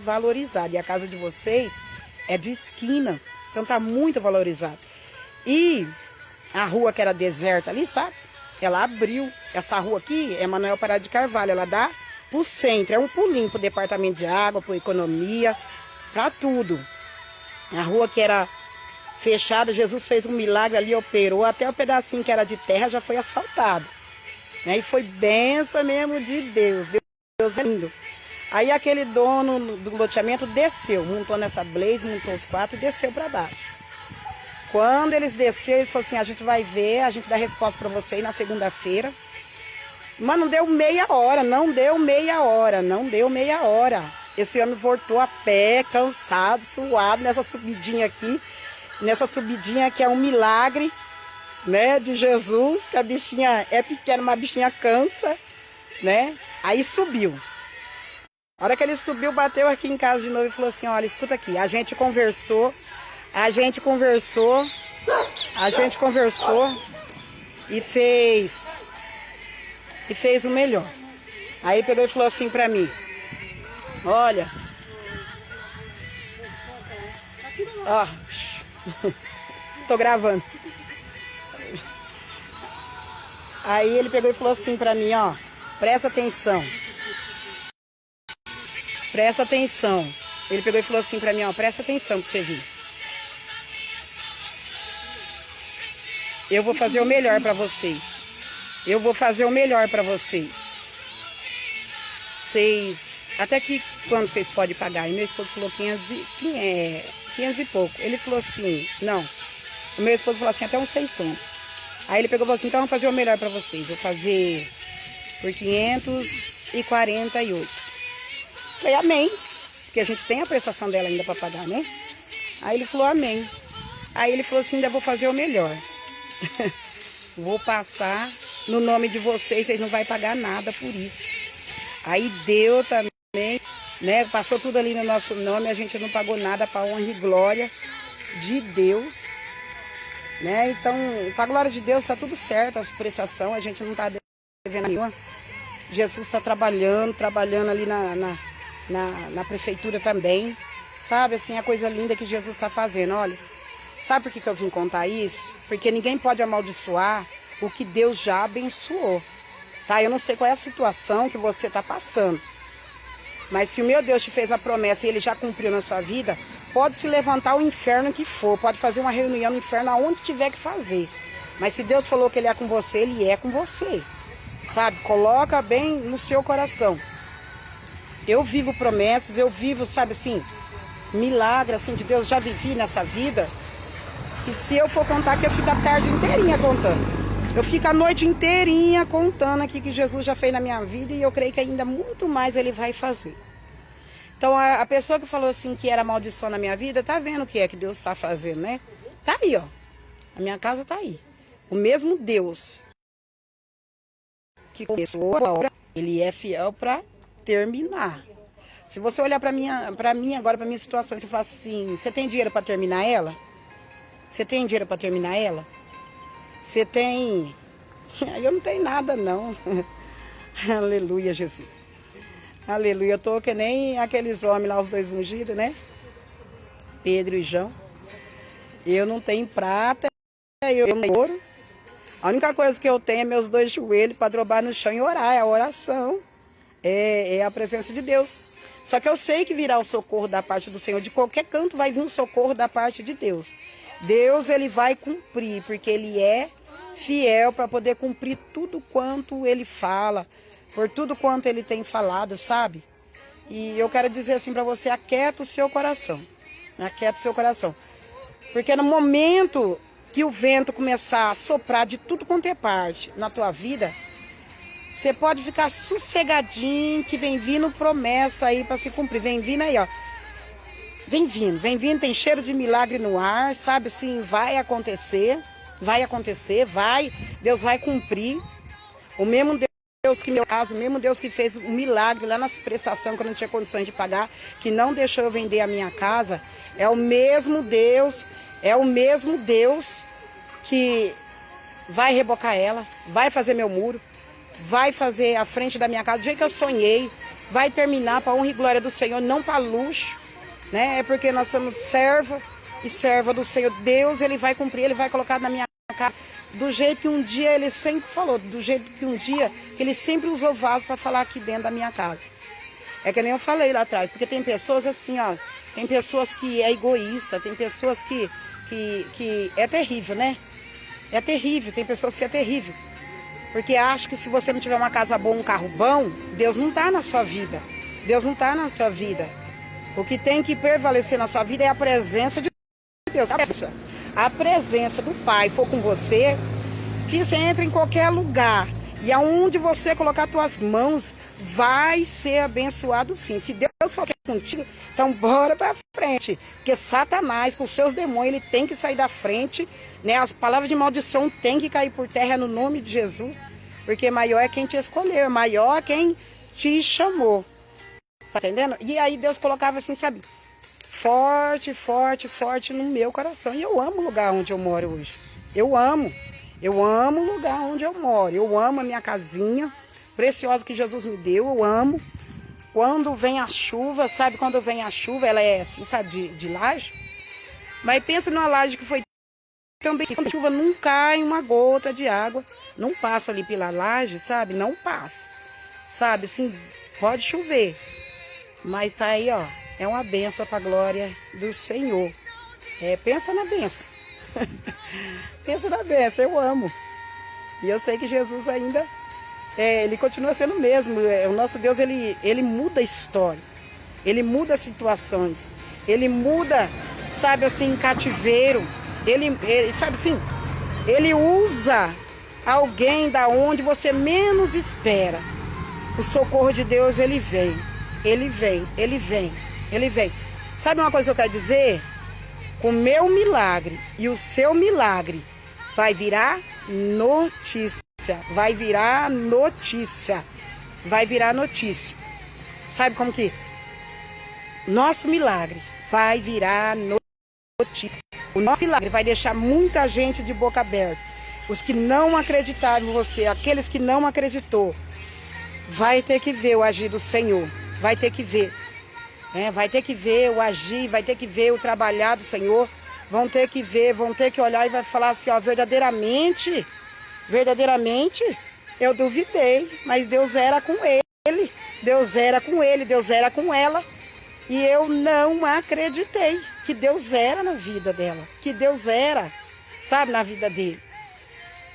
valorizado. E a casa de vocês é de esquina, então tá muito valorizado. E a rua que era deserta ali, sabe? Ela abriu. Essa rua aqui é Manuel Pará de Carvalho, ela dá pro centro, é um pulinho pro departamento de água, pro economia, para tudo. A rua que era fechada, Jesus fez um milagre ali, operou, até o pedacinho que era de terra já foi asfaltado. Né? E foi bênção mesmo de Deus. Deus é lindo. Aí aquele dono do loteamento desceu, montou nessa Blaze, montou os quatro e desceu para baixo. Quando eles desceram, eles falaram assim, a gente vai ver, a gente dá resposta para vocês na segunda-feira. Mas não deu meia hora, não deu meia hora, não deu meia hora. Esse homem voltou a pé, cansado, suado, nessa subidinha aqui. Nessa subidinha que é um milagre, né, de Jesus, que a bichinha é pequena, mas a bichinha cansa, né? Aí subiu. A hora que ele subiu, bateu aqui em casa de novo e falou assim, olha, escuta aqui, a gente conversou e fez o melhor. Aí pegou e falou assim pra mim, olha, ó, tô gravando. Aí ele pegou e falou assim pra mim, ó, presta atenção. Presta atenção. Ele pegou e falou assim pra mim, ó, presta atenção pra você vir. Eu vou fazer o melhor pra vocês. Eu vou fazer o melhor pra vocês. Até que quando vocês podem pagar? E meu esposo falou 500 e pouco. Ele falou assim, não. O meu esposo falou assim, até uns 600. Aí ele pegou e falou assim, então eu vou fazer o melhor pra vocês. Eu vou fazer por 548. Falei, amém. Porque a gente tem a prestação dela ainda pra pagar, né? Aí ele falou, amém. Aí ele falou assim, ainda vou fazer o melhor. Vou passar no nome de vocês não vão pagar nada por isso. Aí deu também, né? Passou tudo ali no nosso nome, a gente não pagou nada para honra e glória de Deus, né? Então, para a glória de Deus tá tudo certo, a prestação, a gente não tá devendo nenhuma. Jesus está trabalhando ali na prefeitura também, sabe? Assim, a coisa linda que Jesus está fazendo, olha. Sabe por que eu vim contar isso? Porque ninguém pode amaldiçoar o que Deus já abençoou, tá? Eu não sei qual é a situação que você está passando, mas se o meu Deus te fez a promessa e Ele já cumpriu na sua vida, pode se levantar o inferno que for, pode fazer uma reunião no inferno aonde tiver que fazer. Mas se Deus falou que Ele é com você, Ele é com você, sabe? Coloca bem no seu coração. Eu vivo promessas, eu vivo, sabe assim, milagre assim de Deus, já vivi nessa vida. E se eu for contar que eu fico a tarde inteirinha contando. Eu fico a noite inteirinha contando aqui que Jesus já fez na minha vida e eu creio que ainda muito mais Ele vai fazer. Então a pessoa que falou assim que era maldição na minha vida, tá vendo o que é que Deus está fazendo, né? Tá aí, ó. A minha casa tá aí. O mesmo Deus que começou a obra, Ele é fiel para terminar. Se você olhar para mim agora, para minha situação, você fala assim, você tem dinheiro para terminar ela? Você tem dinheiro para terminar ela? Você tem... Eu não tenho nada, não. Aleluia, Jesus. Aleluia. Eu tô que nem aqueles homens lá, os dois ungidos, né? Pedro e João. Eu não tenho prata, eu não tenho ouro. A única coisa que eu tenho é meus dois joelhos para drobar no chão e orar. É a oração. É a presença de Deus. Só que eu sei que virá o socorro da parte do Senhor. De qualquer canto vai vir um socorro da parte de Deus. Deus, Ele vai cumprir, porque Ele é fiel para poder cumprir tudo quanto Ele fala, por tudo quanto Ele tem falado, sabe? E eu quero dizer assim para você, aquieta o seu coração, aquieta o seu coração. Porque no momento que o vento começar a soprar de tudo quanto é parte na tua vida, você pode ficar sossegadinho que vem vindo promessa aí para se cumprir, vem vindo aí, ó. Vem vindo, tem cheiro de milagre no ar, sabe assim, vai acontecer, Deus vai cumprir. O mesmo Deus que, no meu caso, o mesmo Deus que fez um milagre lá na prestação, quando eu não tinha condições de pagar, que não deixou eu vender a minha casa, é o mesmo Deus que vai rebocar ela, vai fazer meu muro, vai fazer a frente da minha casa, do jeito que eu sonhei, vai terminar para honra e glória do Senhor, não para luxo. Né? É porque nós somos serva e serva do Senhor. Deus, Ele vai cumprir, Ele vai colocar na minha casa do jeito que um dia Ele sempre falou, do jeito que um dia Ele sempre usou vaso para falar aqui dentro da minha casa. É que nem eu falei lá atrás, porque tem pessoas assim, ó, tem pessoas que é egoísta, tem pessoas que é terrível, né? É terrível, tem pessoas que é terrível. Porque acha que se você não tiver uma casa boa, um carro bom, Deus não está na sua vida. Deus não está na sua vida. O que tem que prevalecer na sua vida é a presença de Deus. A presença do Pai for com você, você entra em qualquer lugar E aonde você colocar tuas mãos, vai ser abençoado sim. Se Deus for contigo, então bora pra frente. Porque Satanás, com seus demônios, ele tem que sair da frente, né? As palavras de maldição tem que cair por terra no nome de Jesus. Porque maior é quem te escolheu, maior é quem te chamou. Tá entendendo? E aí Deus colocava assim, sabe? Forte, forte, forte no meu coração. E eu amo o lugar onde eu moro hoje. Eu amo o lugar onde eu moro. Eu amo a minha casinha preciosa que Jesus me deu. Eu amo. Quando vem a chuva, sabe? Quando vem a chuva, ela é assim, sabe? De laje. Mas pensa numa laje que foi também. Quando a chuva não cai uma gota de água. Não passa ali pela laje, sabe? Não passa. Sabe? Assim, pode chover. Mas tá aí, ó. É uma benção para a glória do Senhor. Pensa na benção. Pensa na benção, eu amo. E eu sei que Jesus ainda, ele continua sendo o mesmo. O nosso Deus, ele muda a história. Ele muda situações. Ele muda, sabe assim, cativeiro. Ele sabe assim, ele usa alguém da onde você menos espera. O socorro de Deus, ele vem. Ele vem, ele vem. Ele vem. Sabe uma coisa que eu quero dizer? O meu milagre e o seu milagre vai virar notícia. Vai virar notícia. Vai virar notícia. Sabe como que? Nosso milagre vai virar notícia. O nosso milagre vai deixar muita gente de boca aberta. Os que não acreditaram em você, aqueles que não acreditou, vai ter que ver o agir do Senhor. Vai ter que ver. Vai ter que ver o agir, vai ter que ver o trabalhar do Senhor, vão ter que ver, vão ter que olhar e vai falar assim, ó, verdadeiramente, eu duvidei, mas Deus era com ele, Deus era com ele, Deus era com ela, e eu não acreditei que Deus era na vida dela, que Deus era, sabe, na vida dele.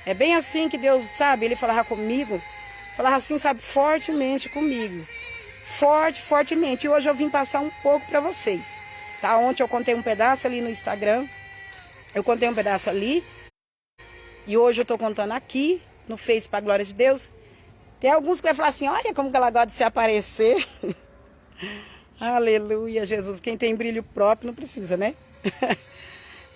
É bem assim que Deus, sabe, ele falava comigo, falava assim, sabe, fortemente comigo. Fortemente. E hoje eu vim passar um pouco para vocês. Tá? Ontem eu contei um pedaço ali no Instagram. Eu contei um pedaço ali. E hoje eu tô contando aqui no Face para a glória de Deus. Tem alguns que vai falar assim, olha como que ela gosta de se aparecer. Aleluia, Jesus. Quem tem brilho próprio não precisa, né?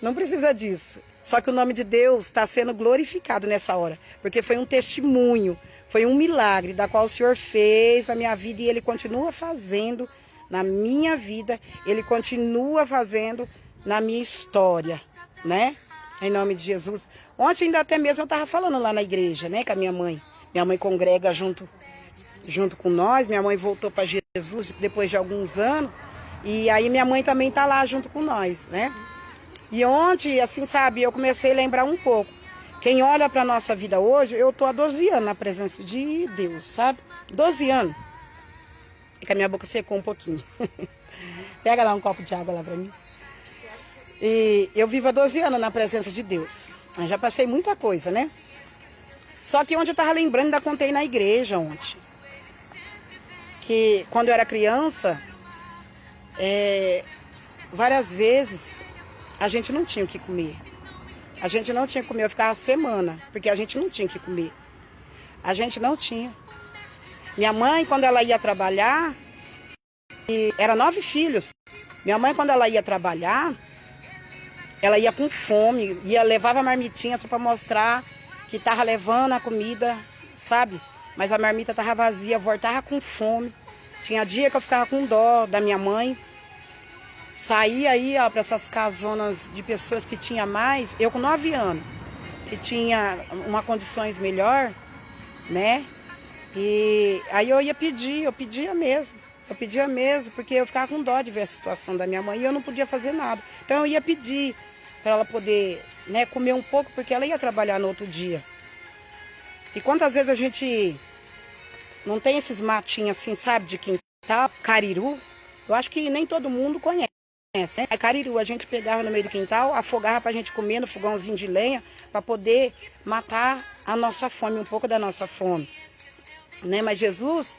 Não precisa disso. Só que o nome de Deus está sendo glorificado nessa hora. Porque foi um testemunho. Foi um milagre da qual o Senhor fez na minha vida e Ele continua fazendo na minha vida. Ele continua fazendo na minha história, né? Em nome de Jesus. Ontem ainda até mesmo eu estava falando lá na igreja, né? Com a minha mãe. Minha mãe congrega junto com nós. Minha mãe voltou para Jesus depois de alguns anos. E aí minha mãe também está lá junto com nós, né? E ontem, assim, sabe, eu comecei a lembrar um pouco. Quem olha para a nossa vida hoje, eu estou há 12 anos na presença de Deus, sabe? 12 anos. É que a minha boca secou um pouquinho. Pega lá um copo de água lá para mim. E eu vivo há 12 anos na presença de Deus. Eu já passei muita coisa, né? Só que ontem eu estava lembrando, ainda contei na igreja ontem. Que quando eu era criança, várias vezes a gente não tinha o que comer. A gente não tinha que comer, eu ficava semana, porque a gente não tinha que comer. A gente não tinha. Minha mãe, quando ela ia trabalhar, era 9 filhos. Minha mãe, quando ela ia trabalhar, ela ia com fome, levava a marmitinha só para mostrar que estava levando a comida, sabe? Mas a marmita estava vazia, voltava com fome. Tinha dia que eu ficava com dó da minha mãe. Saí aí, ó, para essas casonas de pessoas que tinha mais, eu com 9 anos, que tinha uma condições melhor, né? E aí eu pedia mesmo, porque eu ficava com dó de ver a situação da minha mãe e eu não podia fazer nada. Então eu ia pedir para ela poder, né, comer um pouco, porque ela ia trabalhar no outro dia. E quantas vezes a gente não tem esses matinhos assim, sabe, de quintal, cariru? Eu acho que nem todo mundo conhece. A cariru a gente pegava no meio do quintal, afogava pra gente comer no fogãozinho de lenha, para poder matar a nossa fome, um pouco da nossa fome, né? Mas Jesus,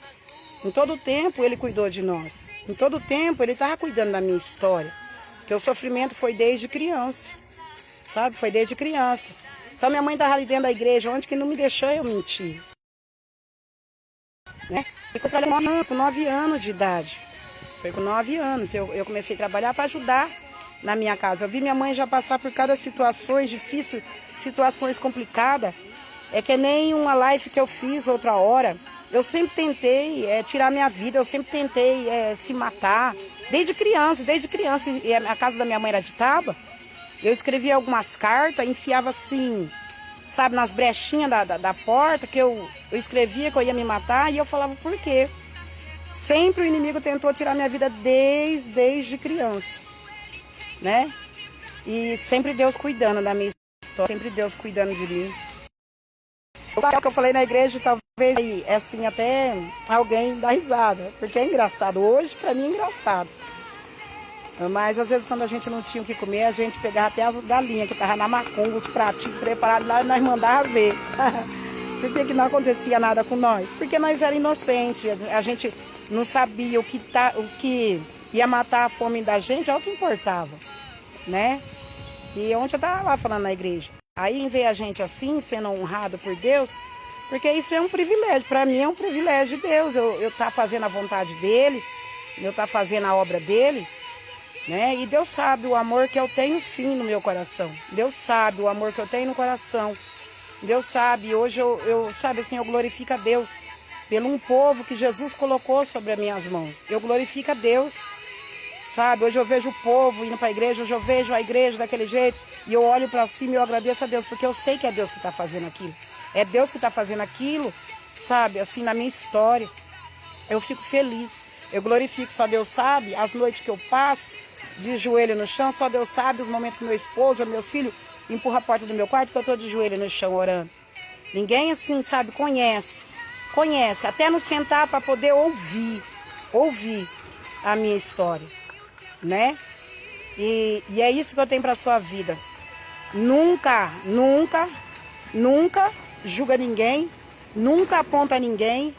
em todo o tempo, Ele cuidou de nós. Em todo o tempo, Ele estava cuidando da minha história. Porque o sofrimento foi desde criança, sabe? Foi desde criança. Então minha mãe estava ali dentro da igreja, onde que não me deixou eu mentir. né? E eu trabalhei com 9 anos de idade. Foi com 9 anos. Eu comecei a trabalhar para ajudar na minha casa. Eu vi minha mãe já passar por cada situações difíceis, situações complicadas. É que nem uma live que eu fiz outra hora. Eu sempre tentei tirar minha vida, eu sempre tentei se matar. Desde criança, e a casa da minha mãe era de tábua. Eu escrevia algumas cartas, enfiava assim, sabe, nas brechinhas da porta, que eu escrevia que eu ia me matar, e eu falava por quê? Sempre o inimigo tentou tirar minha vida desde criança, né? E sempre Deus cuidando da minha história, sempre Deus cuidando de mim. O que eu falei na igreja, talvez, assim, até alguém dá risada, porque é engraçado. Hoje, pra mim, é engraçado. Mas, às vezes, quando a gente não tinha o que comer, a gente pegava até as galinhas que estavam na macumba, os pratinhos preparados lá, e nós mandávamos ver. Por que não acontecia nada com nós? Porque nós éramos inocentes, a gente não sabia o que ia matar a fome da gente, é o que importava, né? E ontem eu estava lá falando na igreja. Aí, em ver a gente assim, sendo honrado por Deus, porque isso é um privilégio, para mim é um privilégio de Deus, eu estar fazendo a vontade dEle, eu estar fazendo a obra dEle, né? E Deus sabe o amor que eu tenho sim no meu coração, Deus sabe o amor que eu tenho no coração, Deus sabe, hoje eu sabe assim, eu glorifico a Deus pelo um povo que Jesus colocou sobre as minhas mãos, eu glorifico a Deus. Sabe, hoje eu vejo o povo indo para a igreja, hoje eu vejo a igreja daquele jeito, e eu olho para cima e eu agradeço a Deus, porque eu sei que é Deus que está fazendo aquilo. É Deus que está fazendo aquilo, sabe, assim, na minha história. Eu fico feliz, eu glorifico, só Deus sabe, as noites que eu passo, de joelho no chão, só Deus sabe os momentos que meu esposo, meu filho, empurra a porta do meu quarto, que eu estou de joelho no chão orando. Ninguém assim, sabe, conhece, até nos sentar para poder ouvir a minha história. Né? E é isso que eu tenho para a sua vida. Nunca julga ninguém, nunca aponta ninguém,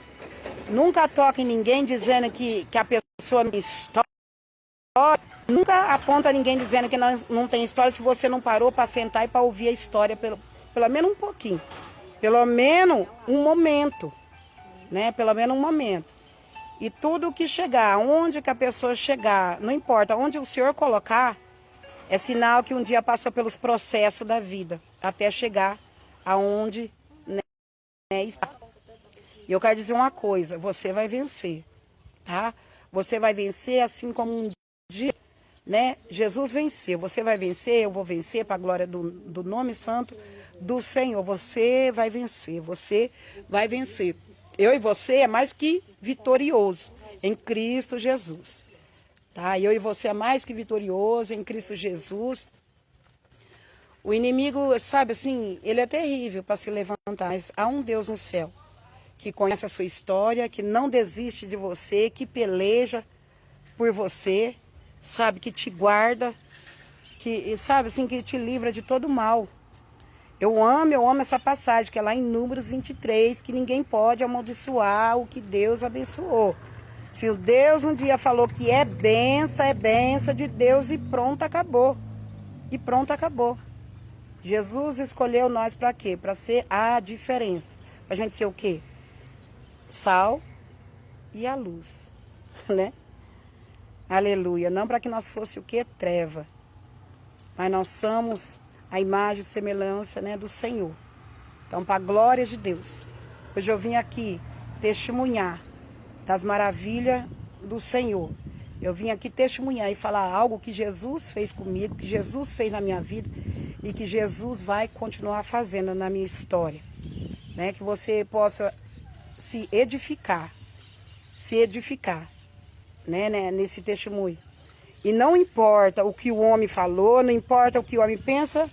nunca toca em ninguém dizendo que a pessoa não tem história, nunca aponta ninguém dizendo que não tem história se você não parou para sentar e para ouvir a história pelo menos um pouquinho, pelo menos um momento, né? Pelo menos um momento. E tudo que chegar, onde que a pessoa chegar, não importa, onde o Senhor colocar, é sinal que um dia passou pelos processos da vida, até chegar aonde, né, está. E eu quero dizer uma coisa, você vai vencer, tá? Você vai vencer assim como um dia, né? Jesus venceu, você vai vencer, eu vou vencer para a glória do nome santo do Senhor. Você vai vencer, você vai vencer. Eu e você é mais que vitorioso em Cristo Jesus. Tá? Eu e você é mais que vitorioso em Cristo Jesus. O inimigo, sabe assim, ele é terrível para se levantar, mas há um Deus no céu que conhece a sua história, que não desiste de você, que peleja por você, sabe, que te guarda, que sabe assim, que te livra de todo mal. Eu amo essa passagem, que é lá em Números 23, que ninguém pode amaldiçoar o que Deus abençoou. Se o Deus um dia falou que é benção de Deus e pronto, acabou. E pronto, acabou. Jesus escolheu nós para quê? Para ser a diferença. Para a gente ser o quê? Sal e a luz, né? Aleluia. Não para que nós fosse o quê? Treva. Mas nós somos a imagem e semelhança, né, do Senhor. Então, para a glória de Deus, hoje eu vim aqui testemunhar das maravilhas do Senhor. Eu vim aqui testemunhar e falar algo que Jesus fez comigo, que Jesus fez na minha vida e que Jesus vai continuar fazendo na minha história. Né? Que você possa se edificar, né, nesse testemunho. E não importa o que o homem falou, não importa o que o homem pensa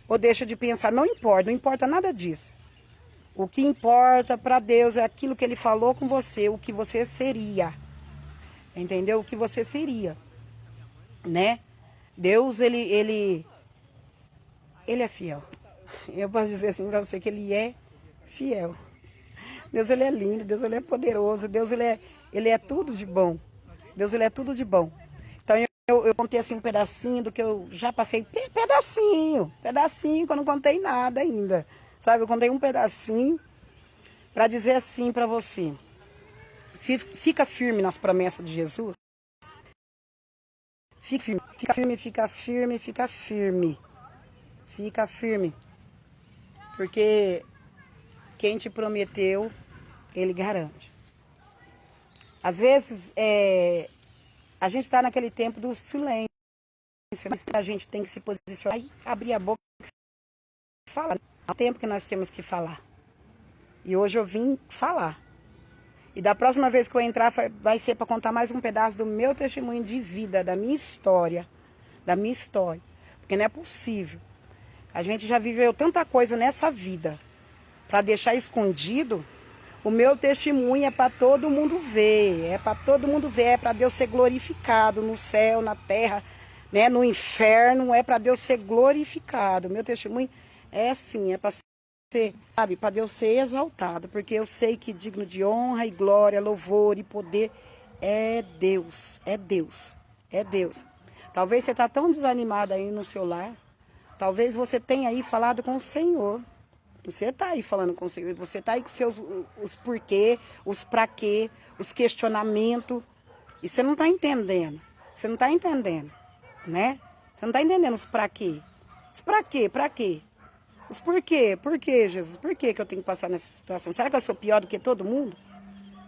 ou deixa de pensar, não importa nada disso. O que importa para Deus é aquilo que Ele falou com você, o que você seria. Entendeu? O que você seria, né? Deus, Ele é fiel. Eu posso dizer assim para você que Ele é fiel. Deus, Ele é lindo, Deus, Ele é poderoso, Deus, Ele é tudo de bom. Deus, Ele é tudo de bom. Então, eu contei assim um pedacinho do que eu já passei, pedacinho, que eu não contei nada ainda. Sabe, eu contei um pedacinho para dizer assim para você. Fica firme nas promessas de Jesus. Fica firme, fica firme, fica firme, fica firme. Fica firme. Porque quem te prometeu, ele garante. Às vezes, a gente está naquele tempo do silêncio. Mas a gente tem que se posicionar e abrir a boca e falar. Há tempo que nós temos que falar. E hoje eu vim falar. E da próxima vez que eu entrar, vai ser para contar mais um pedaço do meu testemunho de vida, da minha história. Da minha história. Porque não é possível. A gente já viveu tanta coisa nessa vida. Para deixar escondido, o meu testemunho é para todo mundo ver. É para todo mundo ver. É para Deus ser glorificado no céu, na terra, né, no inferno. É para Deus ser glorificado. O meu testemunho é assim, é para ser, sabe, para Deus ser exaltado, porque eu sei que digno de honra e glória, louvor e poder é Deus, é Deus, é Deus. Talvez você está tão desanimado aí no seu lar, talvez você tenha aí falado com o Senhor, você está aí falando com o Senhor, você está aí com os porquê, os pra quê, os questionamentos, e você não está entendendo, né? Você não está entendendo os pra quê, os pra quê? Mas por quê? Por quê, Jesus? Por que eu tenho que passar nessa situação? Será que eu sou pior do que todo mundo?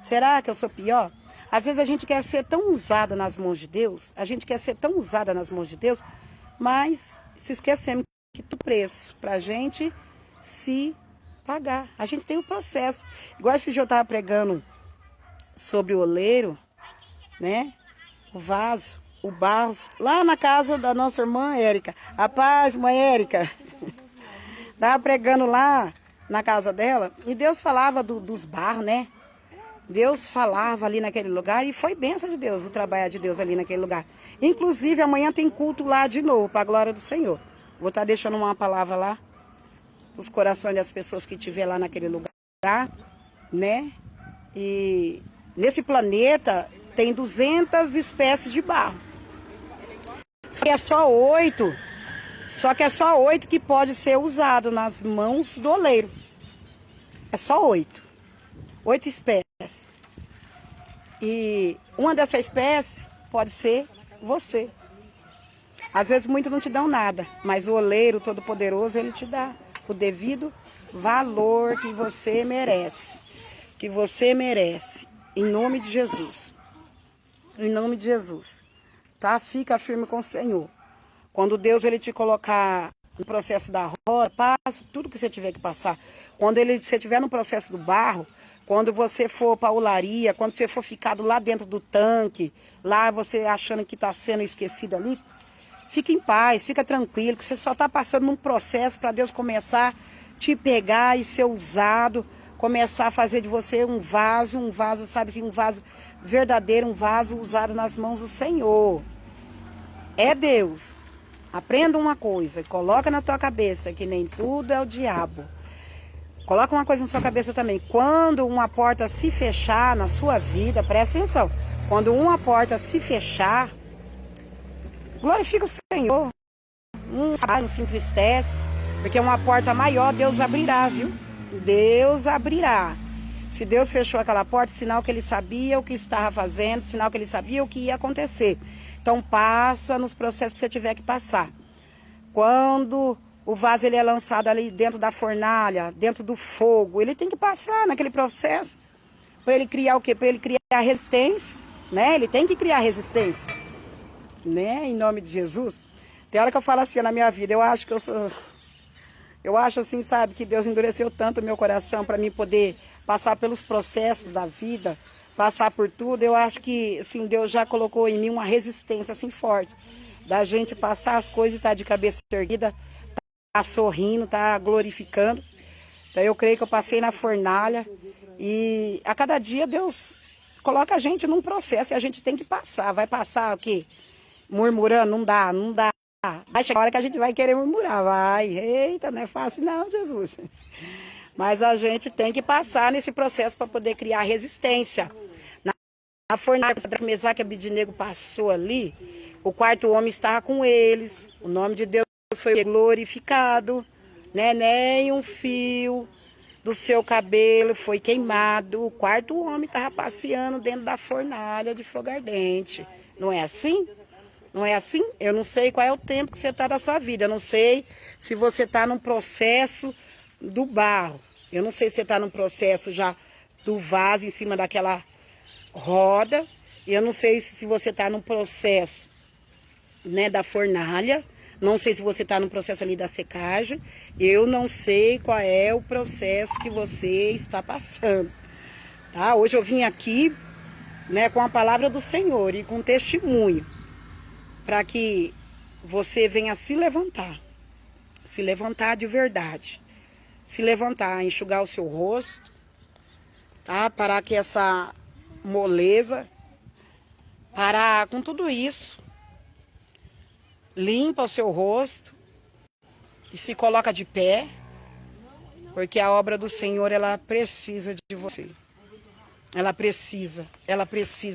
Será que eu sou pior? Às vezes a gente quer ser tão usada nas mãos de Deus, mas se esquecemos que tem preço para a gente se pagar. A gente tem o processo. Igual esse dia eu estava pregando sobre o oleiro, né? O vaso, o barro, lá na casa da nossa irmã Érica. A paz, mãe Érica. Estava pregando lá na casa dela e Deus falava dos barros, né? Deus falava ali naquele lugar e foi bênção de Deus, o trabalho de Deus ali naquele lugar. Inclusive amanhã tem culto lá de novo, para a glória do Senhor. Vou estar deixando uma palavra lá, os corações das pessoas que estiver lá naquele lugar, né? E nesse planeta tem 200 espécies de barro. Só que é só 8 que pode ser usado nas mãos do oleiro. É só 8. 8 espécies. E uma dessas espécies pode ser você. Às vezes muitos não te dão nada, mas o oleiro todo-poderoso, ele te dá o devido valor que você merece. Que você merece. Em nome de Jesus. Em nome de Jesus. Tá? Fica firme com o Senhor. Quando Deus ele te colocar no processo da roda, passa tudo que você tiver que passar. Quando você estiver no processo do barro, quando você for para a olaria, quando você for ficado lá dentro do tanque, lá você achando que está sendo esquecido ali, fique em paz, fica tranquilo, que você só está passando num processo para Deus começar a te pegar e ser usado, começar a fazer de você um vaso, sabe assim, um vaso verdadeiro, um vaso usado nas mãos do Senhor. É Deus. Aprenda uma coisa, coloca na tua cabeça que nem tudo é o diabo. Coloca uma coisa na sua cabeça também. Quando uma porta se fechar na sua vida, presta atenção. Quando uma porta se fechar, glorifica o Senhor. Não se entristece, porque uma porta maior Deus abrirá, viu? Deus abrirá. Se Deus fechou aquela porta, sinal que Ele sabia o que estava fazendo, sinal que Ele sabia o que ia acontecer. Então passa nos processos que você tiver que passar. Quando o vaso ele é lançado ali dentro da fornalha, dentro do fogo, ele tem que passar naquele processo. Para ele criar o quê? Para ele criar resistência, né? Ele tem que criar resistência, né? Em nome de Jesus. Tem hora que eu falo assim na minha vida, eu acho assim, sabe, que Deus endureceu tanto o meu coração para mim poder passar pelos processos da vida, passar por tudo. Eu acho que, assim, Deus já colocou em mim uma resistência, assim, forte. Da gente passar as coisas e estar de cabeça erguida, tá sorrindo, tá glorificando. Então eu creio que eu passei na fornalha e a cada dia Deus coloca a gente num processo e a gente tem que passar. Vai passar o quê? Murmurando? Não dá, não dá. Vai chegar a hora que a gente vai querer murmurar. Vai, eita, não é fácil não, Jesus. Mas a gente tem que passar nesse processo para poder criar resistência. Na fornalha que Mesaque e Abednego passou ali, o quarto homem estava com eles. O nome de Deus foi glorificado, né? Nem um fio do seu cabelo foi queimado. O quarto homem estava passeando dentro da fornalha de fogo ardente. Não é assim? Não é assim? Eu não sei qual é o tempo que você está da sua vida. Eu não sei se você está num processo do barro. Eu não sei se você está num processo já do vaso em cima daquela roda. Eu não sei se você está num processo, né, da fornalha. Não sei se você está no processo ali da secagem. Eu não sei qual é o processo que você está passando. Tá? Hoje eu vim aqui, né, com a palavra do Senhor e com um testemunho. Para que você venha se levantar. Se levantar de verdade. Se levantar, enxugar o seu rosto. Tá? Parar com essa moleza. Parar com tudo isso. Limpa o seu rosto e se coloca de pé, porque a obra do Senhor, ela precisa de você. Ela precisa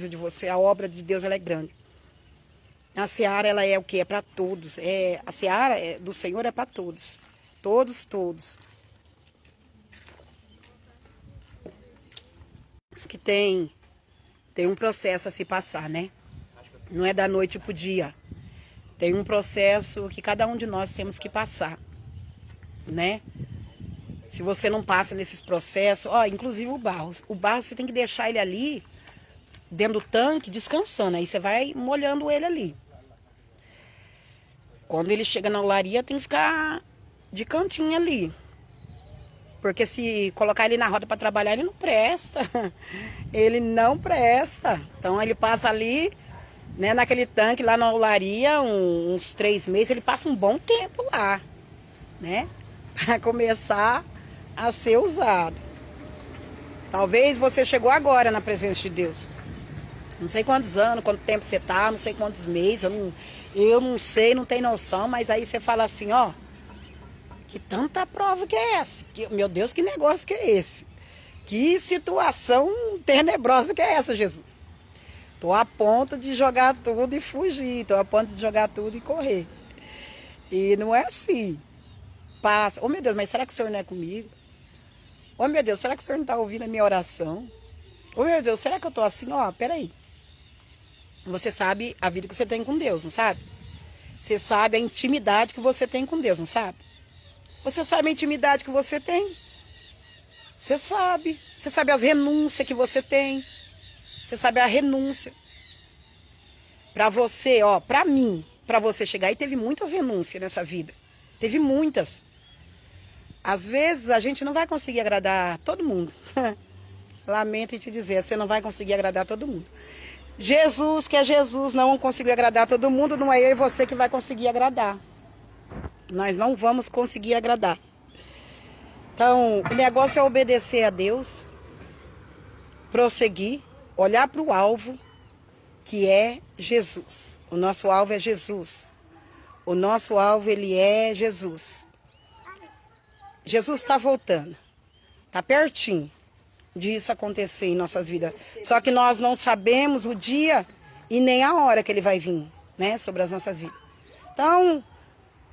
de você. A obra de Deus, ela é grande. A seara, ela é o quê? É para todos. A seara do Senhor é para todos. Todos, todos. Que tem um processo a se passar, né? Não é da noite pro dia. Tem um processo que cada um de nós temos que passar, né? Se você não passa nesses processos, inclusive o barro você tem que deixar ele ali, dentro do tanque, descansando. Aí você vai molhando ele ali. Quando ele chega na olaria, tem que ficar de cantinho ali. Porque se colocar ele na roda para trabalhar, ele não presta. Ele não presta. Então ele passa ali, né, naquele tanque lá na olaria, uns 3 meses, ele passa um bom tempo lá, né? Para começar a ser usado. Talvez você chegou agora na presença de Deus. Não sei quantos anos, quanto tempo você tá, não sei quantos meses, eu não sei, não tenho noção, mas aí você fala assim, que tanta prova que é essa? Meu Deus, que negócio que é esse? Que situação tenebrosa que é essa, Jesus? Estou a ponto de jogar tudo e fugir. Estou a ponto de jogar tudo e correr. E não é assim. Passa. Meu Deus, mas será que o Senhor não é comigo? Meu Deus, será que o Senhor não está ouvindo a minha oração? Meu Deus, será que eu estou assim? Peraí. Você sabe a vida que você tem com Deus, não sabe? Você sabe a intimidade que você tem com Deus, não sabe? Você sabe a intimidade que você tem? Você sabe. Você sabe as renúncias que você tem. Você sabe a renúncia. Para você, para mim, para você chegar aí, teve muitas renúncias nessa vida. Teve muitas. Às vezes a gente não vai conseguir agradar todo mundo. Lamento em te dizer, você não vai conseguir agradar todo mundo. Jesus, que é Jesus, não conseguiu agradar todo mundo, não é eu e você que vai conseguir agradar. Nós não vamos conseguir agradar. Então, o negócio é obedecer a Deus, prosseguir, olhar para o alvo, que é Jesus. O nosso alvo é Jesus. O nosso alvo, ele é Jesus. Jesus está voltando. Está pertinho disso acontecer em nossas vidas. Só que nós não sabemos o dia e nem a hora que ele vai vir, né, sobre as nossas vidas. Então,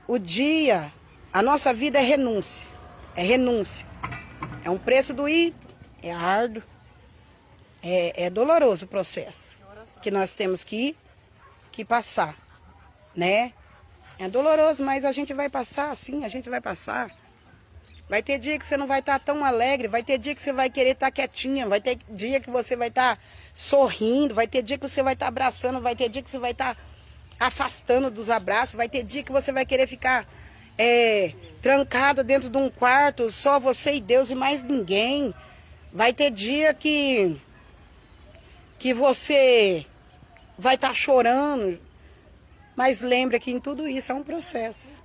o dia, a nossa vida é renúncia. É renúncia. É um preço doído, é árduo. É doloroso o processo que nós temos que passar, né? É doloroso, mas a gente vai passar, sim, a gente vai passar. Vai ter dia que você não vai estar tão alegre, vai ter dia que você vai querer estar quietinha, vai ter dia que você vai estar sorrindo, vai ter dia que você vai estar abraçando, vai ter dia que você vai estar afastando dos abraços, vai ter dia que você vai querer ficar trancado dentro de um quarto, só você e Deus e mais ninguém. Vai ter dia que você vai estar chorando, mas lembra que em tudo isso é um processo.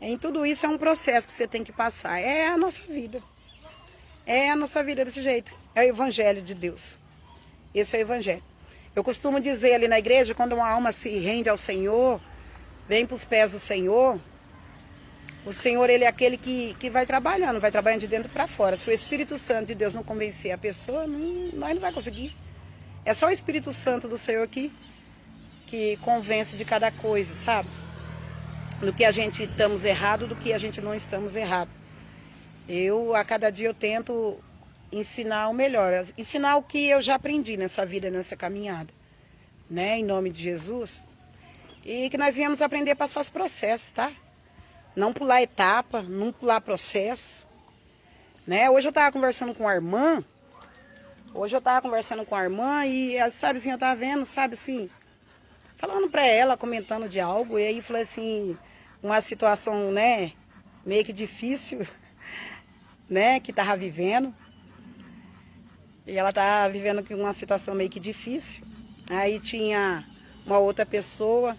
Em tudo isso é um processo que você tem que passar. É a nossa vida. É a nossa vida desse jeito. É o evangelho de Deus. Esse é o evangelho. Eu costumo dizer ali na igreja, quando uma alma se rende ao Senhor, vem para os pés do Senhor, o Senhor, ele é aquele que vai trabalhando de dentro para fora. Se o Espírito Santo de Deus não convencer a pessoa, nós não vai conseguir. É só o Espírito Santo do Senhor que convence de cada coisa, sabe? Do que a gente estamos errado, do que a gente não estamos errado. A cada dia eu tento ensinar o melhor, ensinar o que eu já aprendi nessa vida, nessa caminhada, né? Em nome de Jesus. E que nós viemos aprender a passar os processos, tá? Não pular etapa, não pular processo, né? Hoje eu tava conversando com a irmã, e, sabe assim, eu tava vendo, sabe assim, falando pra ela, comentando de algo, e aí falei assim, uma situação, né, meio que difícil, né, que tava vivendo. E ela tava vivendo uma situação meio que difícil. Aí tinha uma outra pessoa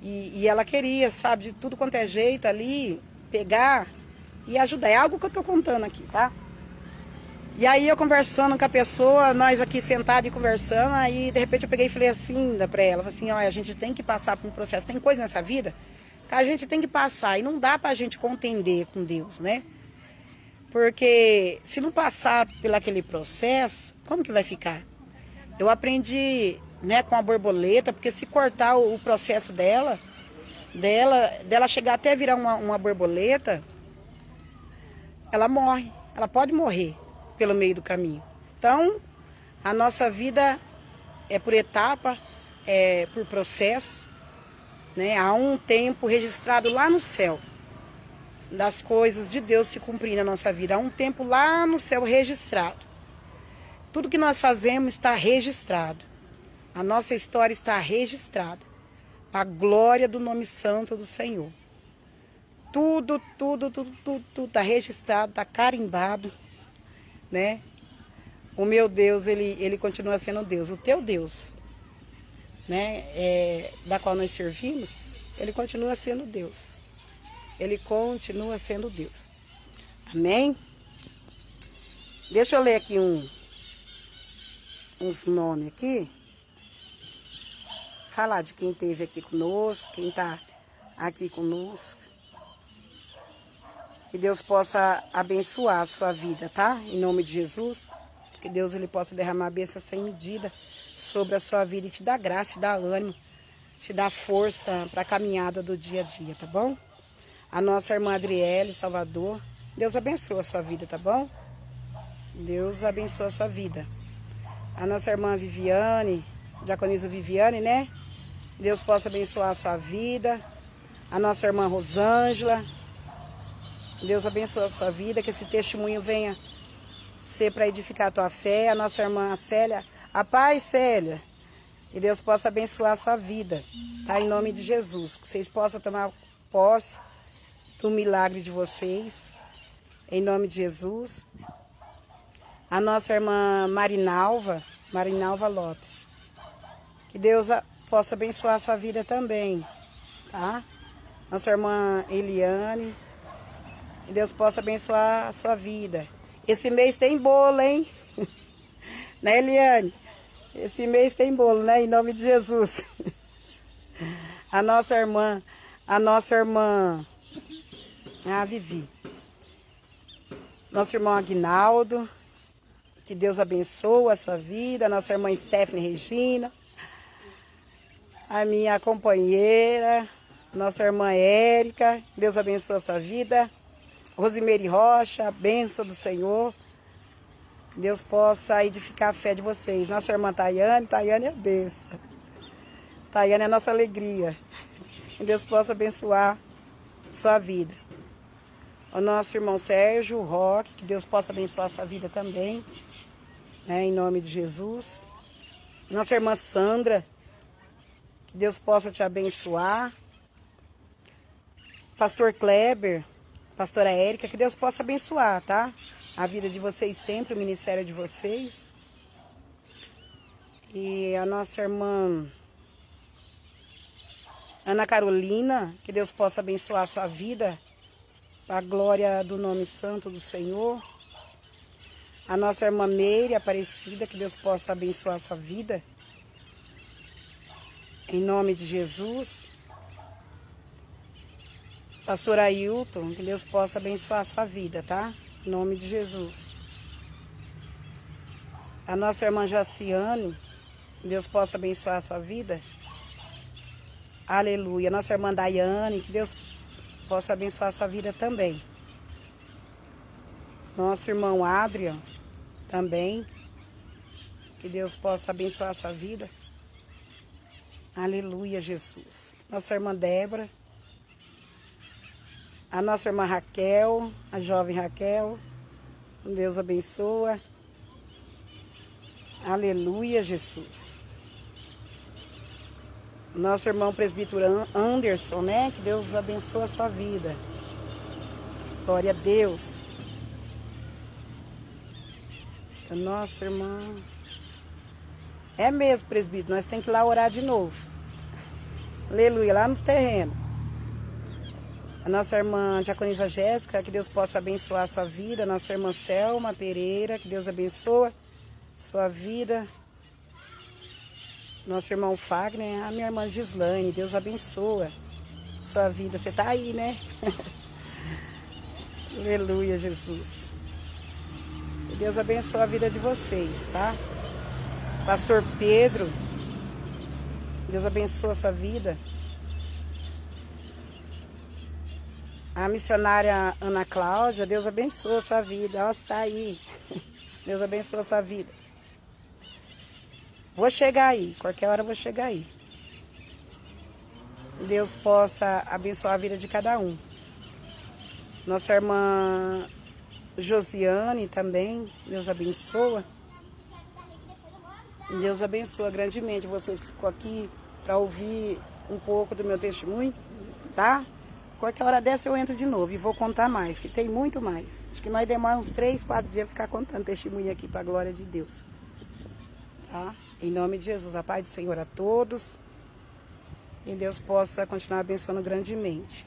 e ela queria, sabe, de tudo quanto é jeito ali, pegar e ajudar. É algo que eu tô contando aqui, tá? E aí eu conversando com a pessoa, nós aqui sentados e conversando, aí de repente eu peguei e falei assim pra ela, falei assim, olha, a gente tem que passar por um processo, tem coisa nessa vida que a gente tem que passar e não dá pra gente contender com Deus, né? Porque se não passar pelo aquele processo, como que vai ficar? Eu aprendi, né, com a borboleta, porque se cortar o processo dela chegar até virar uma borboleta, ela morre, ela pode morrer pelo meio do caminho. Então, a nossa vida é por etapa, é por processo, né? Há um tempo registrado lá no céu, das coisas de Deus se cumprir na nossa vida. Há um tempo lá no céu registrado. Tudo que nós fazemos está registrado. A nossa história está registrada. A glória do nome santo do Senhor. Tudo está registrado, está carimbado, né? O meu Deus, ele continua sendo Deus. O teu Deus, né? Da qual nós servimos, ele continua sendo Deus. Ele continua sendo Deus. Amém? Deixa eu ler aqui uns nomes aqui. Falar de quem esteve aqui conosco, quem está aqui conosco. Que Deus possa abençoar a sua vida, tá? Em nome de Jesus. Que Deus ele possa derramar a bênção sem medida sobre a sua vida e te dar graça, te dar ânimo, te dar força para a caminhada do dia a dia, tá bom? A nossa irmã Adriele, Salvador. Deus abençoe a sua vida, tá bom? Deus abençoe a sua vida. A nossa irmã Viviane, diaconisa Viviane, né? Deus possa abençoar a sua vida. A nossa irmã Rosângela. Deus abençoe a sua vida, que esse testemunho venha ser para edificar a tua fé. A nossa irmã Célia, a paz, Célia. Que Deus possa abençoar a sua vida, tá? Em nome de Jesus. Que vocês possam tomar posse do milagre de vocês. Em nome de Jesus. A nossa irmã Marinalva Lopes. Que Deus possa abençoar a sua vida também, tá? Nossa irmã Eliane. Que Deus possa abençoar a sua vida. Esse mês tem bolo, hein? Né, Eliane? Esse mês tem bolo, né? Em nome de Jesus. A nossa irmã, a Vivi. Nosso irmão Aguinaldo. Que Deus abençoe a sua vida. Nossa irmã Stephanie Regina. A minha companheira. Nossa irmã Érica. Deus abençoe a sua vida. Rosimeire Rocha, a bênção do Senhor. Deus possa edificar a fé de vocês. Nossa irmã Tayane é a bênção. Tayane é a nossa alegria. Que Deus possa abençoar a sua vida. O nosso irmão Sérgio Roque, que Deus possa abençoar a sua vida também. Né, em nome de Jesus. Nossa irmã Sandra, que Deus possa te abençoar. Pastor Kleber, pastora Érica, que Deus possa abençoar, tá? A vida de vocês sempre, o ministério de vocês. E a nossa irmã Ana Carolina, que Deus possa abençoar a sua vida, a glória do nome santo do Senhor. A nossa irmã Meire Aparecida, que Deus possa abençoar a sua vida. Em nome de Jesus. Pastor Ailton, que Deus possa abençoar a sua vida, tá? Em nome de Jesus. A nossa irmã Jaciane, que Deus possa abençoar a sua vida. Aleluia. A nossa irmã Daiane, que Deus possa abençoar a sua vida também. Nosso irmão Adrian também. Que Deus possa abençoar a sua vida. Aleluia, Jesus. Nossa irmã Débora. A nossa irmã Raquel, a jovem Raquel. Deus abençoa. Aleluia, Jesus. Nosso irmão presbítero Anderson, né? Que Deus abençoe a sua vida. Glória a Deus. Nossa irmã. É mesmo, presbítero. Nós temos que ir lá orar de novo. Aleluia, lá nos terrenos. A nossa irmã diaconisa Jéssica, que Deus possa abençoar a sua vida. A nossa irmã Selma Pereira, que Deus abençoe sua vida. Nosso irmão Fagner, a minha irmã Gislaine, Deus abençoa sua vida. Você tá aí, né? Aleluia, Jesus. Que Deus abençoe a vida de vocês, tá? Pastor Pedro, Deus abençoe a sua vida. A missionária Ana Cláudia, Deus abençoe a sua vida. Ó, está aí. Deus abençoe a sua vida. Vou chegar aí, qualquer hora eu vou chegar aí. Deus possa abençoar a vida de cada um. Nossa irmã Josiane também, Deus abençoa. Deus abençoa grandemente vocês que ficou aqui para ouvir um pouco do meu testemunho, tá? Qualquer hora dessa eu entro de novo e vou contar mais, que tem muito mais. Acho que nós demoramos uns 3, 4 dias para ficar contando testemunho aqui para a glória de Deus. Tá? Em nome de Jesus, a paz do Senhor a todos. E Deus possa continuar abençoando grandemente.